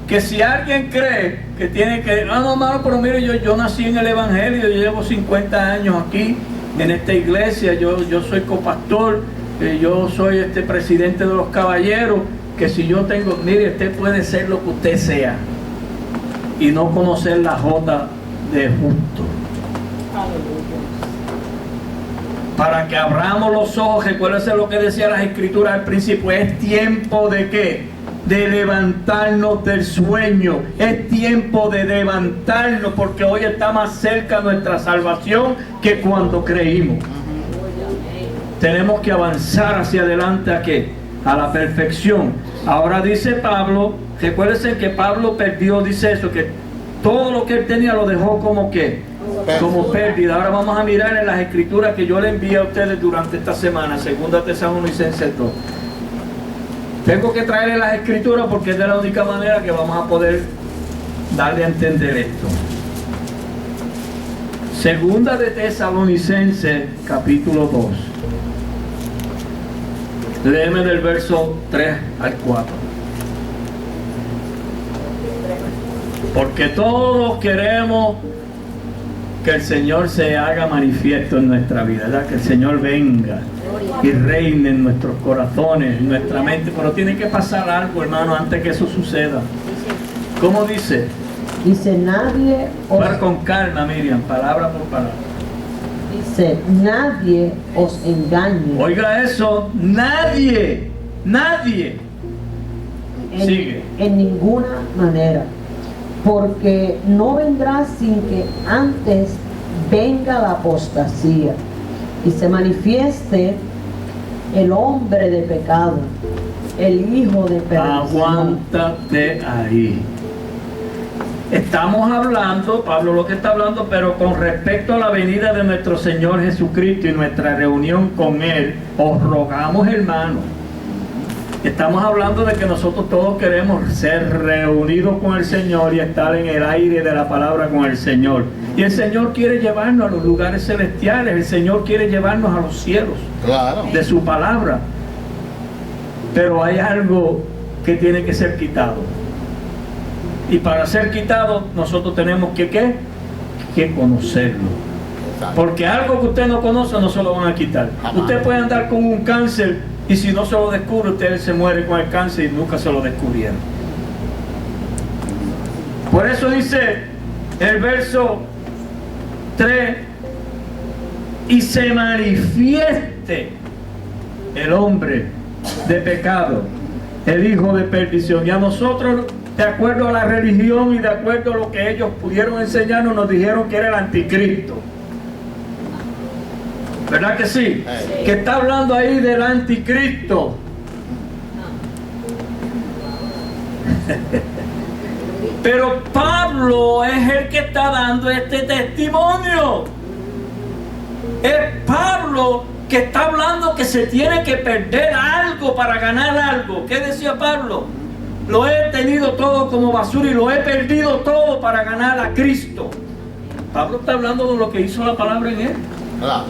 que si alguien cree que tiene que... no, hermano, pero mire, yo nací en el Evangelio, yo llevo 50 años aquí en esta iglesia, yo soy copastor, yo soy presidente de los caballeros, que si yo tengo... Mire, usted puede ser lo que usted sea y no conocer la jota de justo. Para que abramos los ojos, recuérdese lo que decía las escrituras al principio, es tiempo de ¿qué? De levantarnos del sueño, es tiempo de levantarnos, porque hoy está más cerca nuestra salvación que cuando creímos. Tenemos que avanzar hacia adelante ¿a qué? A la perfección. Ahora dice Pablo, recuérdense que Pablo perdió, dice eso, que todo lo que él tenía lo dejó como ¿qué? Como pérdida. Ahora vamos a mirar en las escrituras que yo le envié a ustedes durante esta semana, 2 Tesalonicenses 2. Tengo que traerle las escrituras porque es de la única manera que vamos a poder darle a entender esto. 2 de Tesalonicenses capítulo 2. Léeme del verso 3 al 4. Porque todos queremos que el Señor se haga manifiesto en nuestra vida, ¿verdad? Que el Señor venga y reine en nuestros corazones, en nuestra mente. Pero tiene que pasar algo, hermano, antes que eso suceda. ¿Cómo dice? Dice, nadie os... Hablar con calma, Miriam, palabra por palabra. Dice, nadie os engañe. Oiga eso, nadie, nadie. Sigue. En ninguna manera. Porque no vendrá sin que antes venga la apostasía y se manifieste el hombre de pecado, el hijo de perdición. Aguántate ahí. Estamos hablando, Pablo lo que está hablando, pero con respecto a la venida de nuestro Señor Jesucristo y nuestra reunión con Él, os rogamos, hermanos. Estamos hablando de que nosotros todos queremos ser reunidos con el Señor y estar en el aire de la palabra con el Señor. Y el Señor quiere llevarnos a los lugares celestiales, el Señor quiere llevarnos a los cielos, Claro. de su palabra. Pero hay algo que tiene que ser quitado. Y para ser quitado, nosotros tenemos que, ¿qué? Que conocerlo. Exacto. Porque algo que usted no conoce no se lo van a quitar. Jamás. Usted puede andar con un cáncer y si no se lo descubre, usted se muere con el cáncer y nunca se lo descubrieron. Por eso dice el verso 3: y se manifieste el hombre de pecado, el hijo de perdición. Y a nosotros, de acuerdo a la religión y de acuerdo a lo que ellos pudieron enseñarnos, nos dijeron que era el anticristo. ¿Verdad que sí? Sí. Que está hablando ahí del anticristo. Pero Pablo es el que está dando este testimonio. Es Pablo que está hablando que se tiene que perder algo para ganar algo. ¿Qué decía Pablo? Lo he tenido todo como basura y lo he perdido todo para ganar a Cristo. Pablo está hablando de lo que hizo la palabra en él. Claro.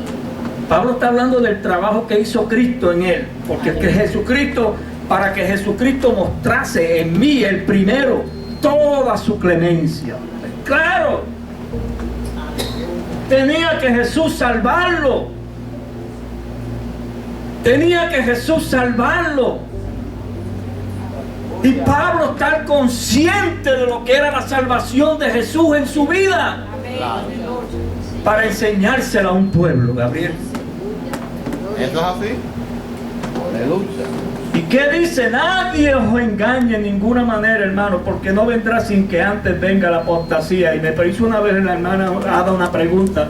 Pablo está hablando del trabajo que hizo Cristo en él. Porque que Jesucristo, para que Jesucristo mostrase en mí, el primero, toda su clemencia. Claro. Tenía que Jesús salvarlo. Tenía que Jesús salvarlo. Y Pablo está consciente de lo que era la salvación de Jesús en su vida. Claro. Para enseñársela a un pueblo, Gabriel. ¿Eso es así? Aleluya. ¿Y qué dice? Nadie os engañe en ninguna manera, hermano, porque no vendrá sin que antes venga la apostasía. Y me hizo una vez la hermana Ada una pregunta,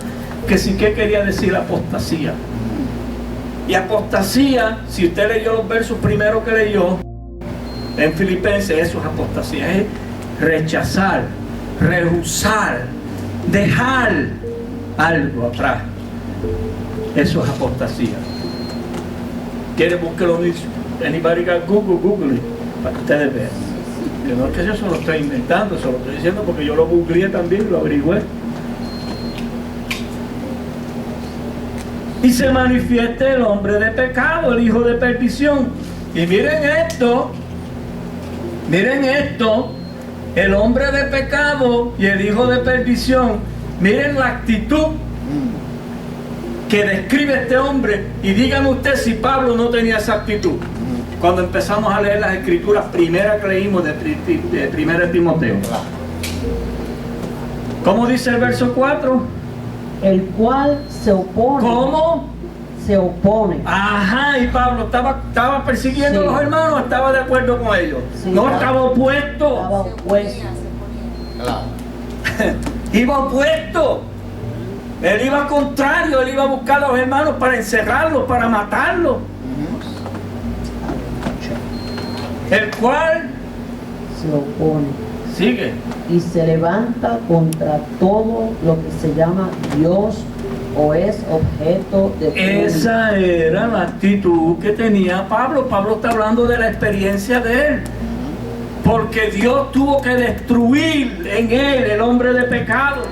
que si qué quería decir apostasía. Y apostasía, si usted leyó los versos primero que leyó, en Filipenses, eso es apostasía, es rechazar, rehusar, dejar algo atrás. Eso es apostasía. ¿Quiere buscarlo mismo? Anybody got Google it, para que ustedes vean. Que no es que yo se lo estoy inventando, se lo estoy diciendo porque yo lo googleé también, lo averigüé. Y se manifieste el hombre de pecado, el hijo de perdición. Y miren esto, el hombre de pecado y el hijo de perdición. Miren la actitud que describe este hombre. Y dígame usted si Pablo no tenía esa actitud. Cuando empezamos a leer las escrituras primeras que leímos de 1 Timoteo. ¿Cómo dice el verso 4? El cual se opone. ¿Cómo? Se opone. Ajá, y Pablo estaba persiguiendo Sí. a los hermanos, estaba de acuerdo con ellos. Sí, No claro. estaba opuesto. Estaba opuesto. Claro. Iba opuesto. Él iba contrario, él iba a buscar a los hermanos para encerrarlos, para matarlos. El cual Se opone. sigue. Y se levanta contra todo lo que se llama Dios o es objeto de culto. Esa era la actitud que tenía Pablo. Pablo está hablando de la experiencia de él. Porque Dios tuvo que destruir en él el hombre de pecado.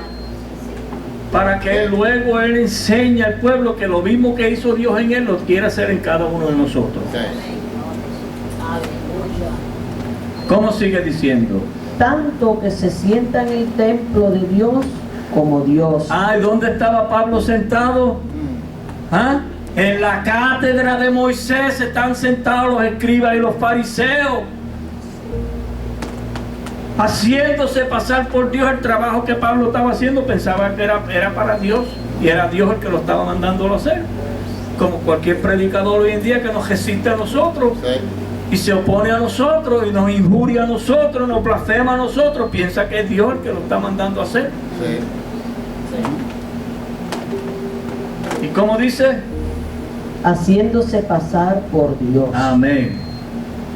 Para que luego él enseñe al pueblo que lo mismo que hizo Dios en él lo quiere hacer en cada uno de nosotros. Sí. ¿Cómo sigue diciendo? Tanto que se sienta en el templo de Dios como Dios. Ah, ¿y dónde estaba Pablo sentado? ¿Ah? En la cátedra de Moisés están sentados los escribas y los fariseos, haciéndose pasar por Dios. El trabajo que Pablo estaba haciendo pensaba que era para Dios, y era Dios el que lo estaba mandándolo a hacer, como cualquier predicador hoy en día que nos resiste a nosotros Sí. y se opone a nosotros y nos injuria a nosotros, nos blasfema a nosotros, piensa que es Dios el que lo está mandando a hacer. Sí. ¿Y cómo dice? haciéndose pasar por Dios. Amén.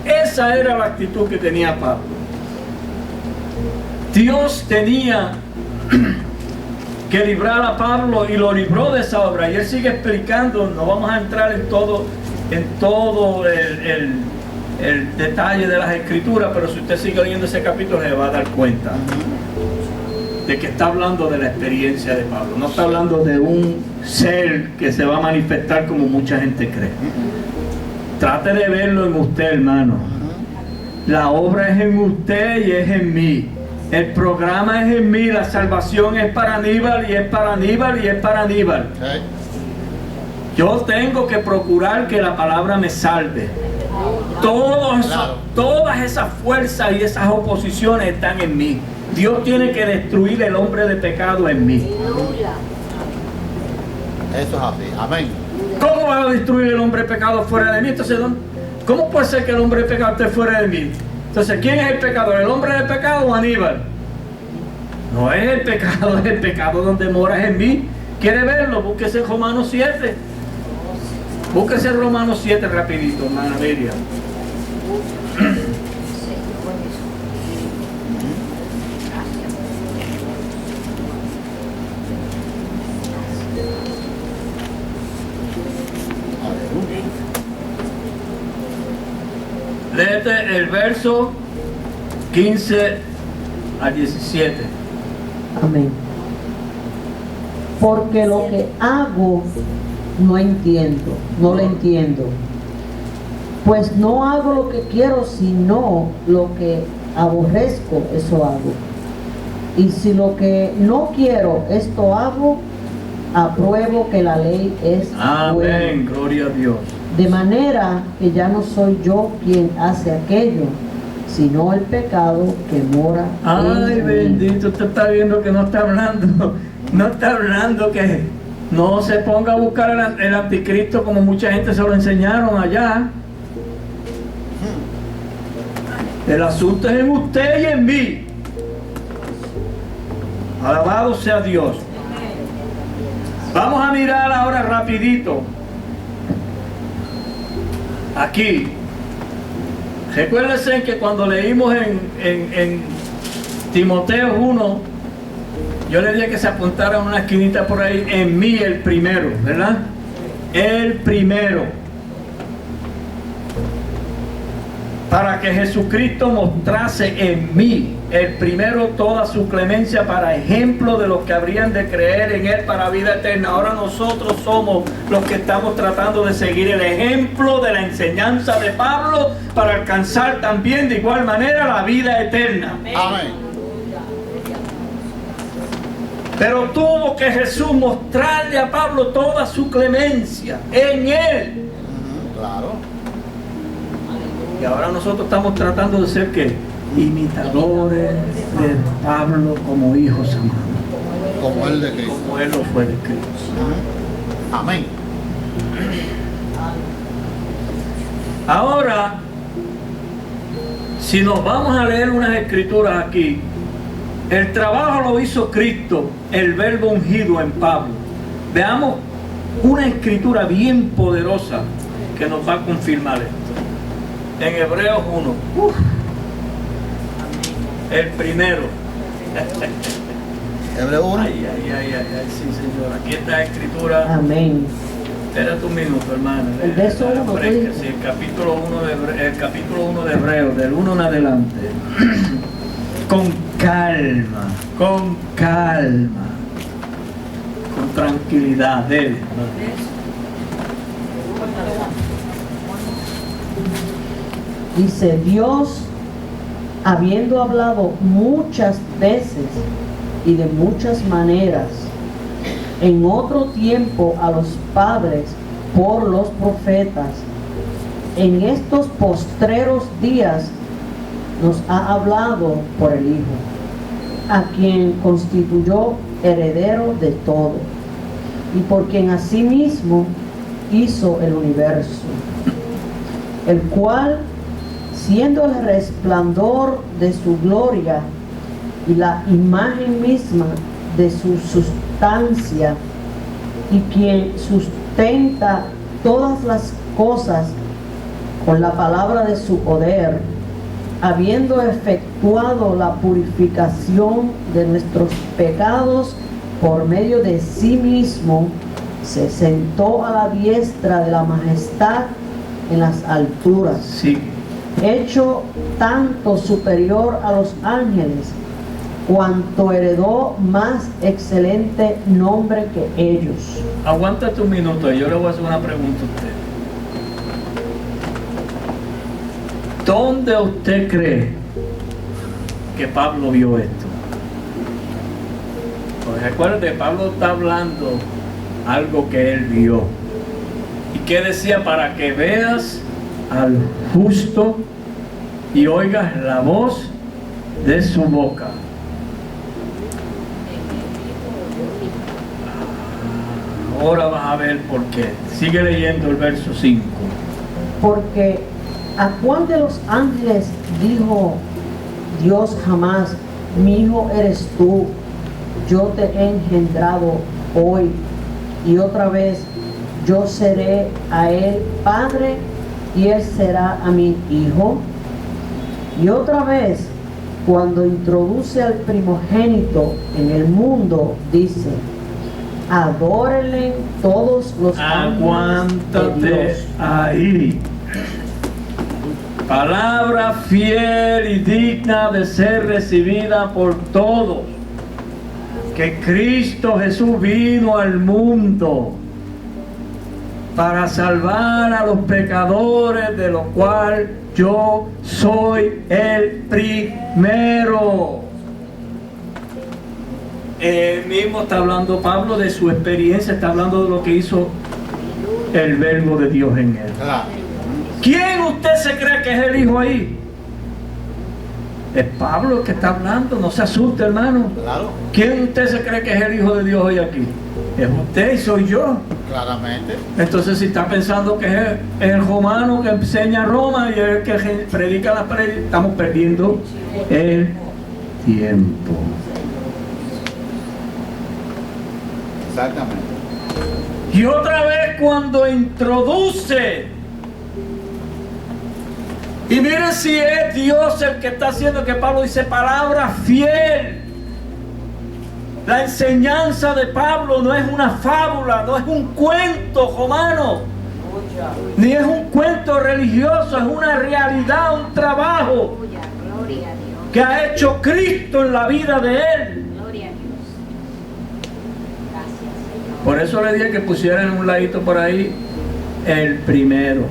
Esa era la actitud que tenía Pablo. Dios tenía que librar a Pablo y lo libró de esa obra. Y él sigue explicando, no vamos a entrar en todo el detalle de las escrituras, pero si usted sigue leyendo ese capítulo se va a dar cuenta de que está hablando de la experiencia de Pablo. No está hablando de un ser que se va a manifestar como mucha gente cree. Trate de verlo en usted, hermano. La obra es en usted y es en mí. El programa es en mí. La salvación es para Aníbal y es para Aníbal y es para Aníbal. Yo tengo que procurar que la palabra me salve. Todas esas fuerzas y esas oposiciones están en mí. Dios tiene que destruir el hombre de pecado en mí. Eso es así. Amén. ¿Cómo va a destruir el hombre de pecado fuera de mí? Entonces, ¿cómo puede ser que el hombre de pecado esté fuera de mí? Entonces, ¿quién es el pecador? ¿El hombre de pecado o Aníbal? No es el pecado, es el pecado donde moras en mí. ¿Quiere verlo? Búsquese Romanos 7. Búsquese Romanos 7 rapidito, hermana Miriam. Léete el verso 15 al 17. Amén. Porque lo que hago no entiendo, no lo entiendo. Pues no hago lo que quiero, sino lo que aborrezco, eso hago. Y si lo que no quiero, esto hago, apruebo que la ley es Amén, buena. gloria a Dios. De manera que ya no soy yo quien hace aquello, sino el pecado que mora Ay, en mí. bendito, usted está viendo que no está hablando, no está hablando que no se ponga a buscar el anticristo como mucha gente se lo enseñaron allá. El asunto es en usted y en mí. Alabado sea Dios. Vamos a mirar ahora rapidito. Aquí. Recuérdense que cuando leímos en Timoteo 1, yo le dije que se apuntara en una esquinita por ahí, en mí el primero, ¿verdad? El primero. Para que Jesucristo mostrase en mí, el primero, toda su clemencia para ejemplo de los que habrían de creer en Él para vida eterna. Ahora nosotros somos los que estamos tratando de seguir el ejemplo de la enseñanza de Pablo para alcanzar también de igual manera la vida eterna. Amén. Pero tuvo que Jesús mostrarle a Pablo toda su clemencia en Él. Claro. Y ahora nosotros estamos tratando de ser ¿qué? Imitadores de Pablo como hijos amados. Como el de Cristo. Como Él lo fue de Cristo. Amén. Ahora, si nos vamos a leer unas escrituras aquí, el trabajo lo hizo Cristo, el verbo ungido en Pablo. Veamos una escritura bien poderosa que nos va a confirmar esto. En Hebreos 1. El primero. Hebreos 1. Ay, sí, Señor. Aquí está la escritura. Amén. Espérate un minuto, hermano. El verso 1, Sí, el capítulo 1 de Hebreos, del 1 en adelante. Con calma, con tranquilidad. Dele. Dice: Dios, habiendo hablado muchas veces y de muchas maneras en otro tiempo a los padres por los profetas, en estos postreros días nos ha hablado por el Hijo, a quien constituyó heredero de todo, y por quien asimismo hizo el universo, el cual, siendo el resplandor de su gloria y la imagen misma de su sustancia, y quien sustenta todas las cosas con la palabra de su poder, habiendo efectuado la purificación de nuestros pecados por medio de sí mismo, se sentó a la diestra de la majestad en las alturas, Sí. hecho tanto superior a los ángeles, cuanto heredó más excelente nombre que ellos. Aguántate un minuto, yo le voy a hacer una pregunta a usted. ¿Dónde usted cree que Pablo vio esto? Pues recuerde, Pablo está hablando algo que él vio. ¿Y qué decía? Para que veas al justo y oigas la voz de su boca. Ahora vas a ver por qué. Sigue leyendo el verso 5. Porque ¿a cuál de los ángeles dijo Dios jamás, mi hijo eres tú, yo te he engendrado hoy? Y otra vez, yo seré a él padre y él será a mi hijo. Y otra vez, cuando introduce al primogénito en el mundo, dice: adórenle todos los ángeles de Aguántate Dios. ahí. Palabra fiel y digna de ser recibida por todos. Que Cristo Jesús vino al mundo para salvar a los pecadores, de lo cual yo soy el primero. Mismo está hablando Pablo de su experiencia, está hablando de lo que hizo el verbo de Dios en él. Claro. ¿Quién usted se cree que es el hijo ahí? Es Pablo el que está hablando, no se asuste, hermano. Claro. ¿Quién usted se cree que es el hijo de Dios hoy aquí? Es usted y soy yo. Claramente. Entonces, si está pensando que es el romano que enseña Roma y el que predica la predica, estamos perdiendo el tiempo. Exactamente. Y otra vez cuando introduce, y miren si es Dios el que está haciendo, que Pablo dice palabra fiel. La enseñanza de Pablo no es una fábula, no es un cuento romano, ni es un cuento religioso, es una realidad, un trabajo que ha hecho Cristo en la vida de él. Por eso le dije que pusieran un ladito por ahí el primero.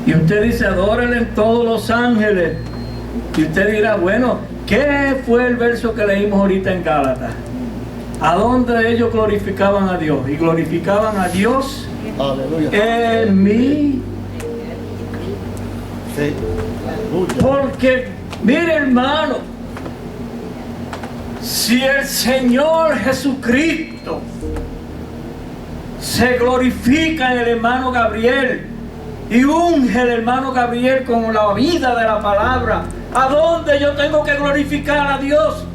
Y usted dice, adórenle todos los ángeles. Y usted dirá, bueno, ¿qué fue el verso que leímos ahorita en Gálatas? ¿A dónde ellos glorificaban a Dios? Y glorificaban a Dios Aleluya. en mí. Sí. Aleluya. Porque, mire hermano, si el Señor Jesucristo se glorifica en el hermano Gabriel y unge el hermano Gabriel con la vida de la palabra, ¿a dónde yo tengo que glorificar a Dios?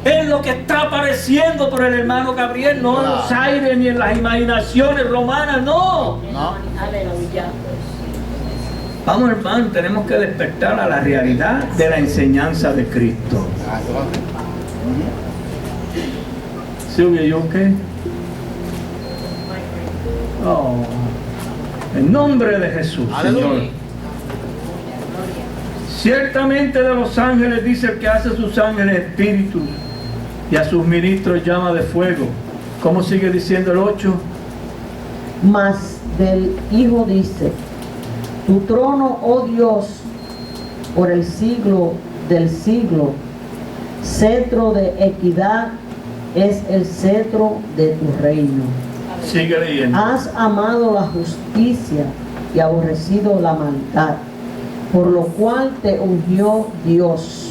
En lo que está apareciendo por el hermano Gabriel, no en los aires ni en las imaginaciones romanas, no. No. Vamos hermano, tenemos que despertar a la realidad de la enseñanza de Cristo. Silvia, ¿you okay? Oh, en nombre de Jesús, Aleluya. Señor. Ciertamente de los ángeles dice el que hace a sus ángeles espíritus y a sus ministros llama de fuego. ¿Cómo sigue diciendo el 8? Mas del Hijo dice: tu trono, oh Dios, por el siglo del siglo, cetro de equidad es el cetro de tu reino. Sigue leyendo. Has amado la justicia y aborrecido la maldad, por lo cual te ungió Dios,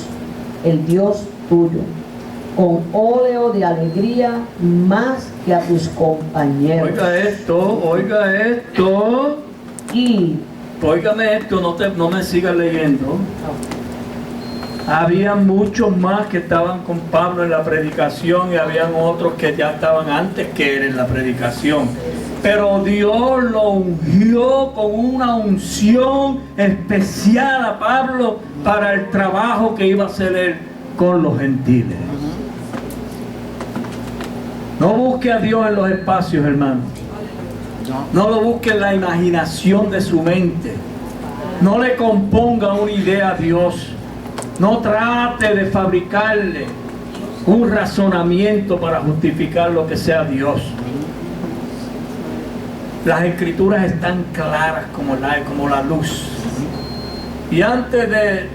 el Dios tuyo, con óleo de alegría más que a tus compañeros. Oiga esto. Y Óigame esto, no me sigas leyendo. Había muchos más que estaban con Pablo en la predicación y habían otros que ya estaban antes que él en la predicación. Pero Dios lo ungió con una unción especial a Pablo para el trabajo que iba a hacer él con los gentiles. No busque a Dios en los espacios, hermano. No lo busque en la imaginación de su mente. No le componga una idea a Dios. No trate de fabricarle un razonamiento para justificar lo que sea Dios. Las escrituras están claras como la luz. Y antes de...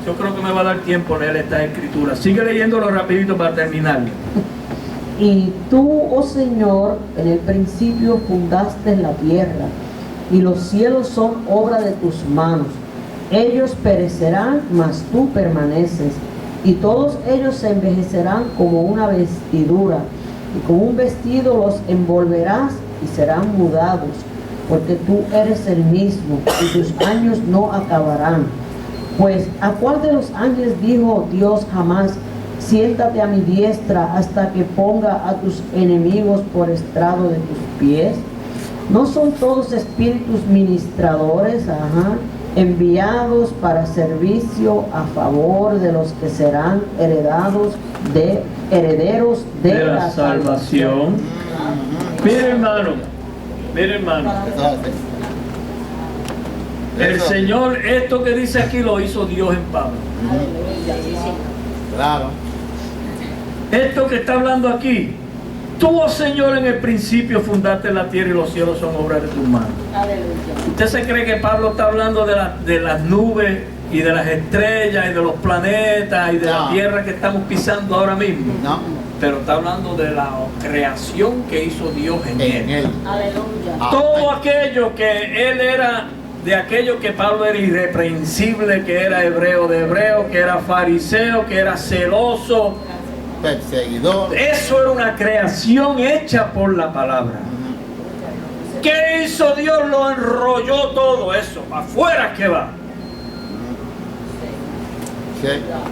Yo creo que me va a dar tiempo leer estas escrituras. Sigue leyéndolo rapidito para terminar. Y tú, oh Señor, en el principio fundaste la tierra, y los cielos son obra de tus manos. Ellos perecerán, mas tú permaneces, y todos ellos se envejecerán como una vestidura, y como un vestido los envolverás y serán mudados, porque tú eres el mismo, y tus años no acabarán. Pues, ¿a cuál de los ángeles dijo Dios jamás: siéntate a mi diestra hasta que ponga a tus enemigos por estrado de tus pies? ¿No son todos espíritus ministradores, enviados para servicio a favor de los que serán herederos de la salvación? Mire, hermano, el Señor, esto que dice aquí lo hizo Dios en Pablo. Claro. Esto que está hablando aquí, tú, oh Señor, en el principio fundaste la tierra y los cielos son obra de tus manos. ¿Usted se cree que Pablo está hablando de las nubes y de las estrellas y de los planetas y de la tierra que estamos pisando ahora mismo? No. Pero está hablando de la creación que hizo Dios en él. Aleluya. Todo aquello que él era, de aquello que Pablo era irreprensible, que era hebreo de hebreo, que era fariseo, que era celoso, perseguidor. eso era una creación hecha por la palabra. ¿Qué hizo Dios? Lo enrolló todo eso, afuera que va. Sí.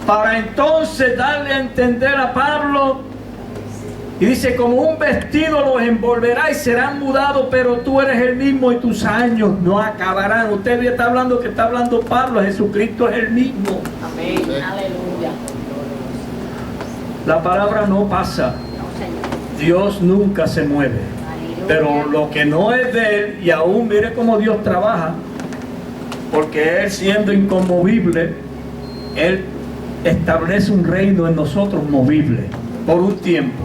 Para entonces darle a entender a Pablo, y dice, como un vestido los envolverá y serán mudados, pero tú eres el mismo y tus años no acabarán. Usted está hablando que está hablando Pablo, Jesucristo es el mismo. Amén. Sí. Aleluya. La palabra no pasa. Dios nunca se mueve. Pero lo que no es de Él, y aún mire cómo Dios trabaja, porque Él siendo inconmovible, Él establece un reino en nosotros movible, por un tiempo.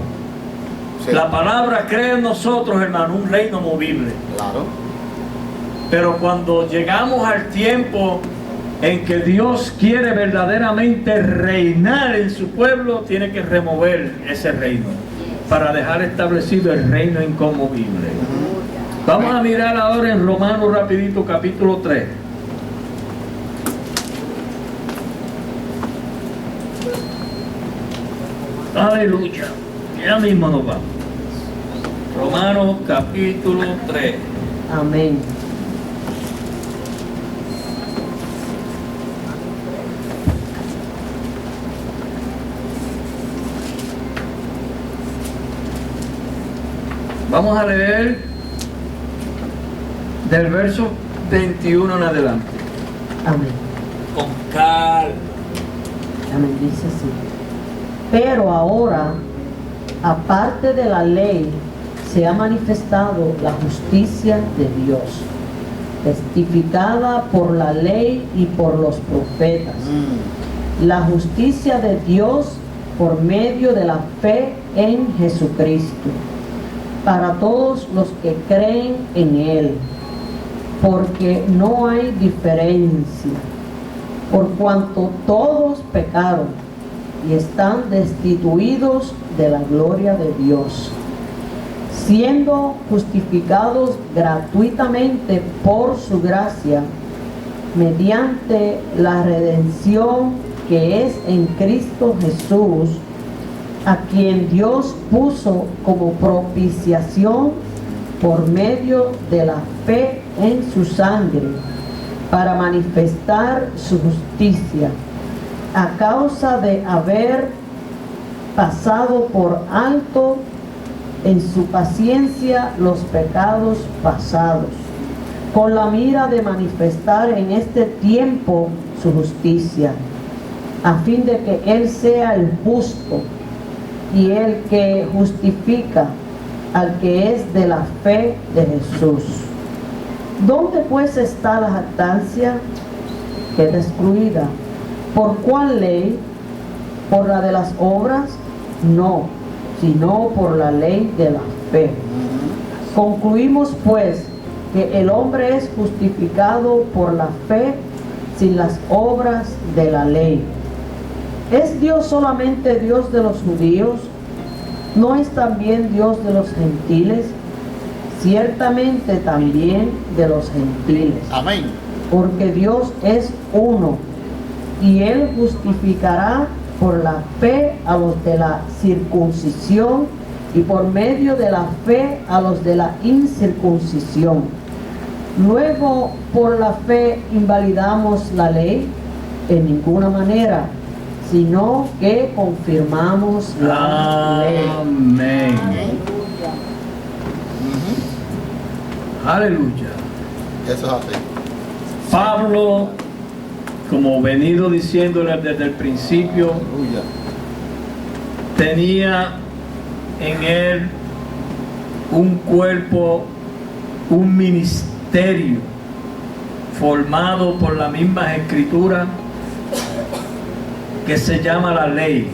Sí. La palabra crea en nosotros, hermano, un reino movible. Claro. Pero cuando llegamos al tiempo en que Dios quiere verdaderamente reinar en su pueblo, tiene que remover ese reino para dejar establecido el reino inconmovible. Vamos a mirar ahora en Romanos rapidito, capítulo 3. Aleluya. Ya mismo nos vamos. Romanos capítulo 3. Amén. Vamos a leer del verso 21 en adelante. Amén. Con calma. Amén. Dice así. Pero ahora, aparte de la ley, se ha manifestado la justicia de Dios, testificada por la ley y por los profetas. La justicia de Dios por medio de la fe en Jesucristo, para todos los que creen en Él, porque no hay diferencia, por cuanto todos pecaron y están destituidos de la gloria de Dios, siendo justificados gratuitamente por su gracia, mediante la redención que es en Cristo Jesús, a quien Dios puso como propiciación por medio de la fe en su sangre, para manifestar su justicia, a causa de haber pasado por alto en su paciencia los pecados pasados, con la mira de manifestar en este tiempo su justicia, a fin de que Él sea el justo y el que justifica al que es de la fe de Jesús. ¿Dónde pues está la jactancia? Queda excluida. ¿Por cuál ley? ¿Por la de las obras? No, sino por la ley de la fe. Concluimos pues que el hombre es justificado por la fe sin las obras de la ley. ¿Es Dios solamente Dios de los judíos? ¿No es también Dios de los gentiles? Ciertamente también de los gentiles. Amén. Porque Dios es uno, y Él justificará por la fe a los de la circuncisión y por medio de la fe a los de la incircuncisión. Luego, por la fe invalidamos la ley en ninguna manera, sino que confirmamos la ley. Amén. Aleluya. Eso es así. Pablo, como venido diciéndole desde el principio, Aleluya. tenía en él un cuerpo, un ministerio formado por las mismas escrituras que se llama la ley,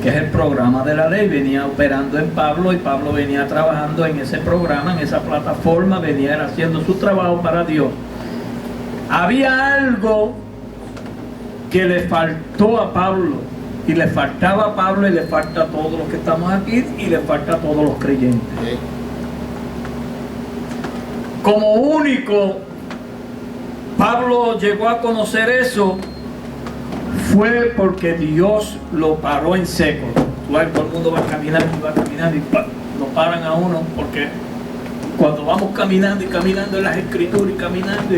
que es el programa de la ley. Venía operando en Pablo y Pablo venía trabajando en ese programa, en esa plataforma, venía haciendo su trabajo para Dios. Había algo que le faltó a Pablo, y le faltaba a Pablo, y le falta a todos los que estamos aquí, y le falta a todos los creyentes. Sí. Como único, Pablo llegó a conocer eso fue porque Dios lo paró en seco. Todo el mundo va caminando y ¡pam!, lo paran a uno, porque cuando vamos caminando y caminando en las escrituras y caminando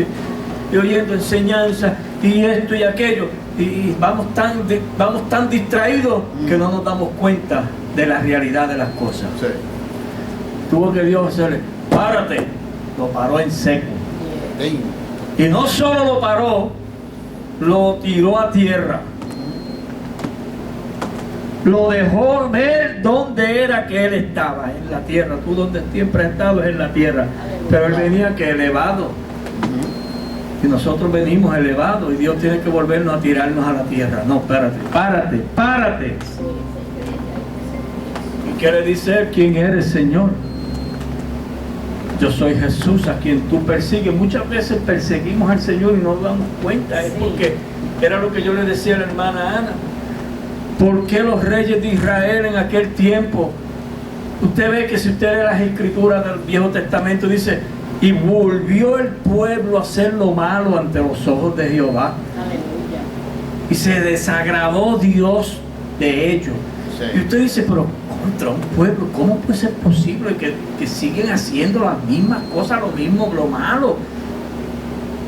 y oyendo enseñanza y esto y aquello, y vamos tan distraídos que no nos damos cuenta de la realidad de las cosas. Sí. Tuvo que Dios hacerle, párate, lo paró en seco. Sí. Y no solo lo paró, lo tiró a tierra. Lo dejó ver dónde era que él estaba, en la tierra. Tú donde siempre has estado es en la tierra. Pero él venía que elevado. Y nosotros venimos elevados y Dios tiene que volvernos a tirarnos a la tierra. No, párate. ¿Y qué le dice él? ¿Quién eres, Señor? Yo soy Jesús, a quien tú persigues. Muchas veces perseguimos al Señor y no nos damos cuenta. Es porque era lo que yo le decía a la hermana Ana. ¿Por qué los reyes de Israel en aquel tiempo? Usted ve que si usted lee las escrituras del Viejo Testamento, dice, y volvió el pueblo a hacer lo malo ante los ojos de Jehová. Aleluya. Y se desagradó Dios de ellos. Sí. Y usted dice, pero contra un pueblo, ¿cómo puede ser posible que siguen haciendo las mismas cosas, lo mismo, lo malo?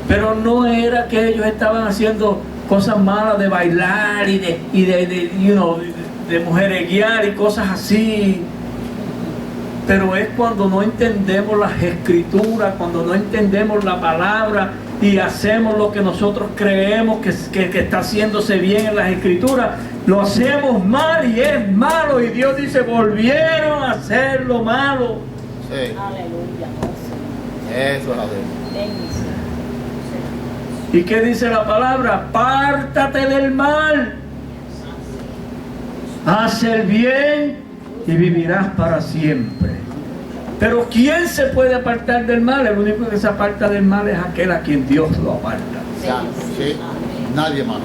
Pero no era que ellos estaban haciendo cosas malas de bailar y de mujereguear y cosas así. Pero es cuando no entendemos las escrituras, cuando no entendemos la palabra y hacemos lo que nosotros creemos que está haciéndose bien en las escrituras, lo hacemos mal y es malo, y Dios dice, volvieron a hacer lo malo. Sí. Aleluya. Eso es así. ¿Y qué dice la palabra? Apártate del mal, haz el bien y vivirás para siempre. Pero ¿quién se puede apartar del mal? El único que se aparta del mal es aquel a quien Dios lo aparta. Sí. Nadie más.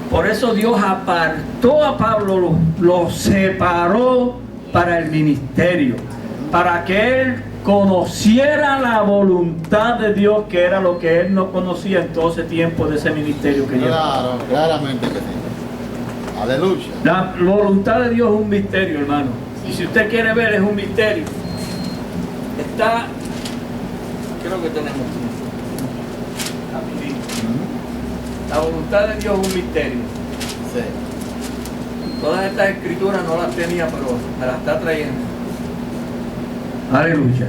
Por eso Dios apartó a Pablo, lo separó para el ministerio, para que él conociera la voluntad de Dios, que era lo que él no conocía en todo ese tiempo de ese ministerio que llevaba. Claro, claramente que sí. Aleluya. La voluntad de Dios es un misterio, hermano. Y si usted quiere ver, es un misterio. Está, creo que tenemos rapidito. La voluntad de Dios es un misterio. Sí. Todas estas escrituras no las tenía, pero me las está trayendo. Aleluya.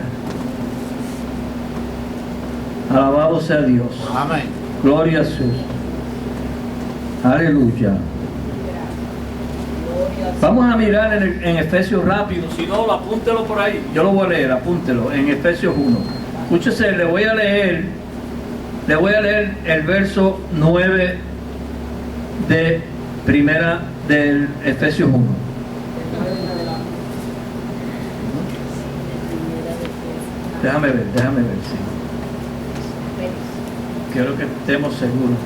Alabado sea Dios. Amén. Gloria a Jesús. Aleluya. Vamos a mirar en Efesios rápido. Si no, apúntelo por ahí. Yo lo voy a leer, apúntelo. En Efesios 1. Escúchese, le voy a leer el verso 9 de primera del Efesios 1. Déjame ver, sí. Quiero que estemos seguros.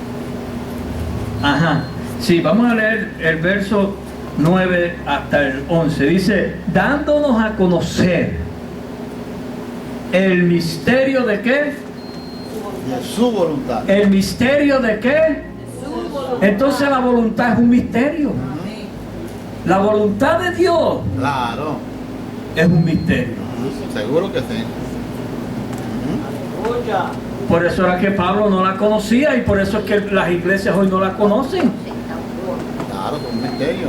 Ajá. Sí, vamos a leer el verso 9 hasta el 11. Dice, dándonos a conocer el misterio de qué. De su voluntad. ¿El misterio de qué? Entonces la voluntad es un misterio. La voluntad de Dios Claro. es un misterio. Seguro que sí. Por eso era que Pablo no la conocía y por eso es que las iglesias hoy no la conocen. Claro, es un misterio.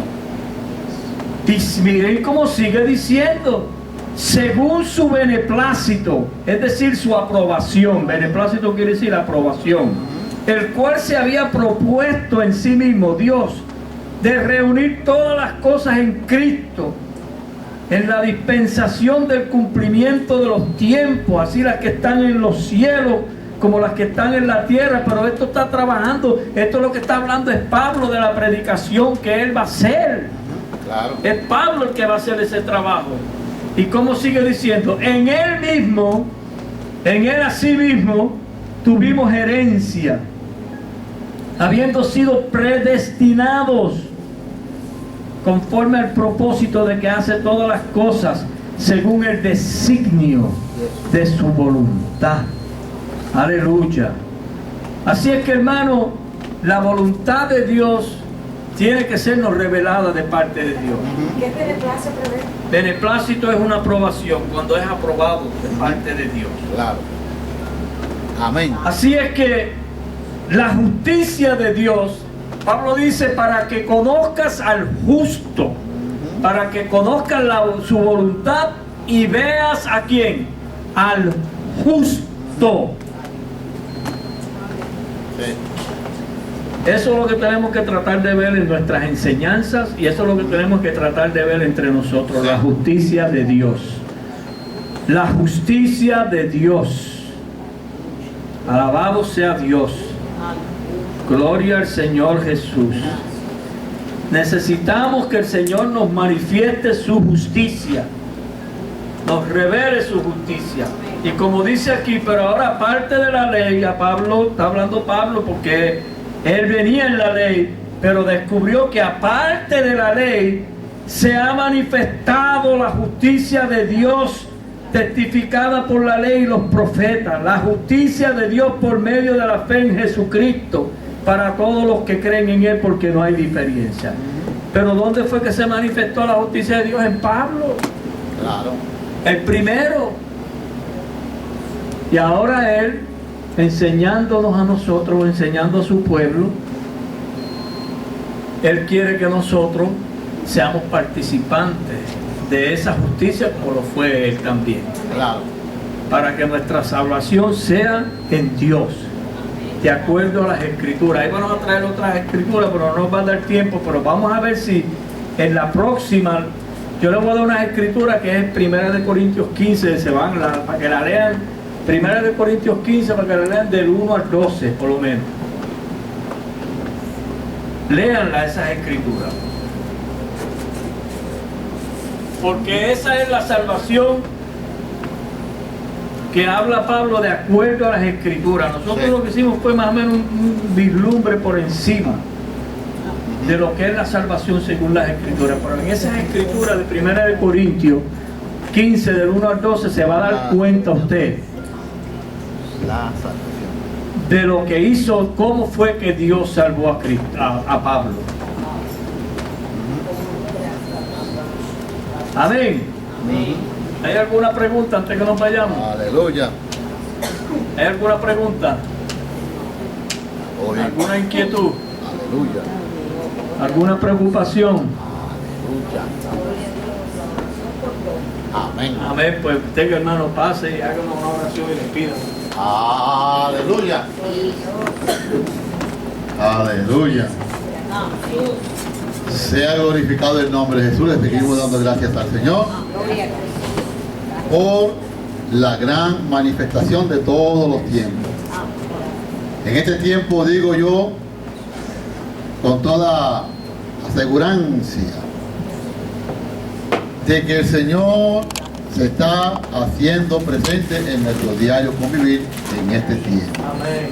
Y miren cómo sigue diciendo, según su beneplácito, es decir, su aprobación. Beneplácito quiere decir aprobación. El cual se había propuesto en sí mismo, Dios, de reunir todas las cosas en Cristo, en la dispensación del cumplimiento de los tiempos, así las que están en los cielos como las que están en la tierra. Pero esto está trabajando, esto es lo que está hablando es Pablo de la predicación que él va a hacer. Claro. Es Pablo el que va a hacer ese trabajo. Y como sigue diciendo, en él mismo, en él así mismo, tuvimos herencia, habiendo sido predestinados conforme al propósito de que hace todas las cosas según el designio de su voluntad. Aleluya. Así es que, hermano, la voluntad de Dios tiene que sernos revelada de parte de Dios. ¿Qué es beneplácito, bebé? Beneplácito es una aprobación, cuando es aprobado de parte de Dios. Claro. Amén. Así es que la justicia de Dios, Pablo dice, para que conozcas al justo, para que conozcas su voluntad y veas a quién, al justo. Sí. Eso es lo que tenemos que tratar de ver en nuestras enseñanzas y eso es lo que tenemos que tratar de ver entre nosotros, la justicia de Dios. La justicia de Dios. Alabado sea Dios. Gloria al Señor Jesús. Necesitamos que el Señor nos manifieste su justicia, nos revele su justicia. Y como dice aquí, pero ahora aparte de la ley, a Pablo, está hablando Pablo porque él venía en la ley, pero descubrió que aparte de la ley se ha manifestado la justicia de Dios testificada por la ley y los profetas, la justicia de Dios por medio de la fe en Jesucristo para todos los que creen en Él, porque no hay diferencia. Pero ¿dónde fue que se manifestó la justicia de Dios? En Pablo. Claro. El primero. Y ahora Él, enseñándonos a nosotros, enseñando a su pueblo, Él quiere que nosotros seamos participantes de esa justicia como lo fue Él también. Claro. Para que nuestra salvación sea en Dios, de acuerdo a las Escrituras. Ahí vamos a traer otras Escrituras, pero no nos va a dar tiempo. Pero vamos a ver si en la próxima, yo les voy a dar unas Escrituras que es 1 Corintios 15, para que la lean. 1 Corintios 15, para que la lean del 1 al 12, por lo menos. Léanla esas Escrituras. Porque esa es la salvación que habla Pablo de acuerdo a las Escrituras. Nosotros Sí. lo que hicimos fue más o menos un vislumbre por encima de lo que es la salvación según las Escrituras. Pero en esas Escrituras de 1 Corintios 15, del 1 al 12, se va a dar cuenta usted La salvación. de lo que hizo, cómo fue que Dios salvó a Pablo. Amén. ¿Hay alguna pregunta antes que nos vayamos? Aleluya. ¿Hay alguna pregunta? Todo bien. ¿Alguna inquietud? Aleluya. ¿Alguna preocupación? Aleluya. Amén. Amén. Pues usted, hermano, pase y haga una oración y le pida. Aleluya. Aleluya. Sea glorificado el nombre de Jesús. Le seguimos dando gracias al Señor por la gran manifestación de todos los tiempos. En este tiempo digo yo con toda asegurancia de que el Señor se está haciendo presente en nuestro diario convivir en este tiempo. Amén.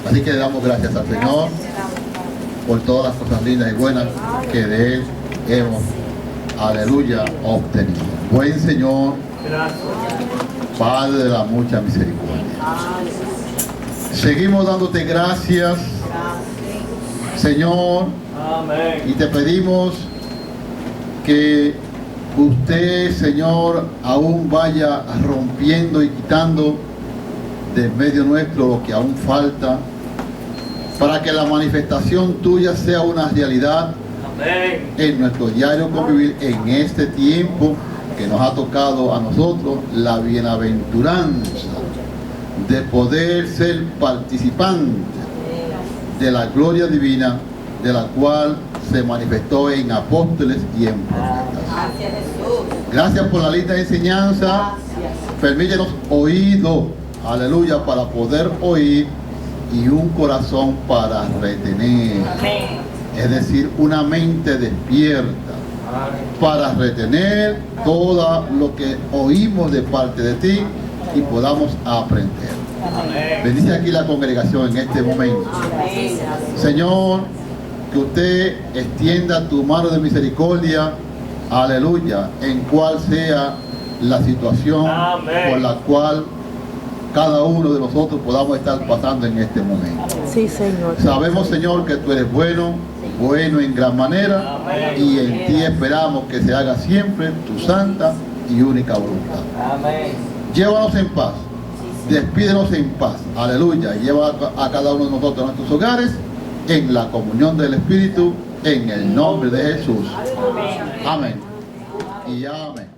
Así que le damos gracias al Señor por todas las cosas lindas y buenas que de Él hemos, aleluya, obtenido. Buen Señor, Gracias. Padre de la mucha misericordia. Seguimos dándote gracias, Señor, Amén. y te pedimos que usted, Señor, aún vaya rompiendo y quitando de medio nuestro lo que aún falta, para que la manifestación tuya sea una realidad Amén. en nuestro diario convivir en este tiempo que nos ha tocado a nosotros la bienaventuranza de poder ser participantes de la gloria divina, de la cual se manifestó en apóstoles y en profetas. Gracias por la linda enseñanza. Permítenos oído, aleluya, para poder oír y un corazón para retener. Es decir, una mente despierta para retener todo lo que oímos de parte de ti y podamos aprender. Bendice aquí la congregación en este momento. Señor, que usted extienda tu mano de misericordia, aleluya, en cual sea la situación por la cual cada uno de nosotros podamos estar pasando en este momento. Sí, Señor. Sabemos, Señor, que tú eres bueno, bueno en gran manera, y en ti esperamos que se haga siempre tu santa y única voluntad. Llévanos en paz, despídenos en paz, aleluya, y lleva a cada uno de nosotros a nuestros hogares en la comunión del Espíritu, en el nombre de Jesús. Amén. Y amén.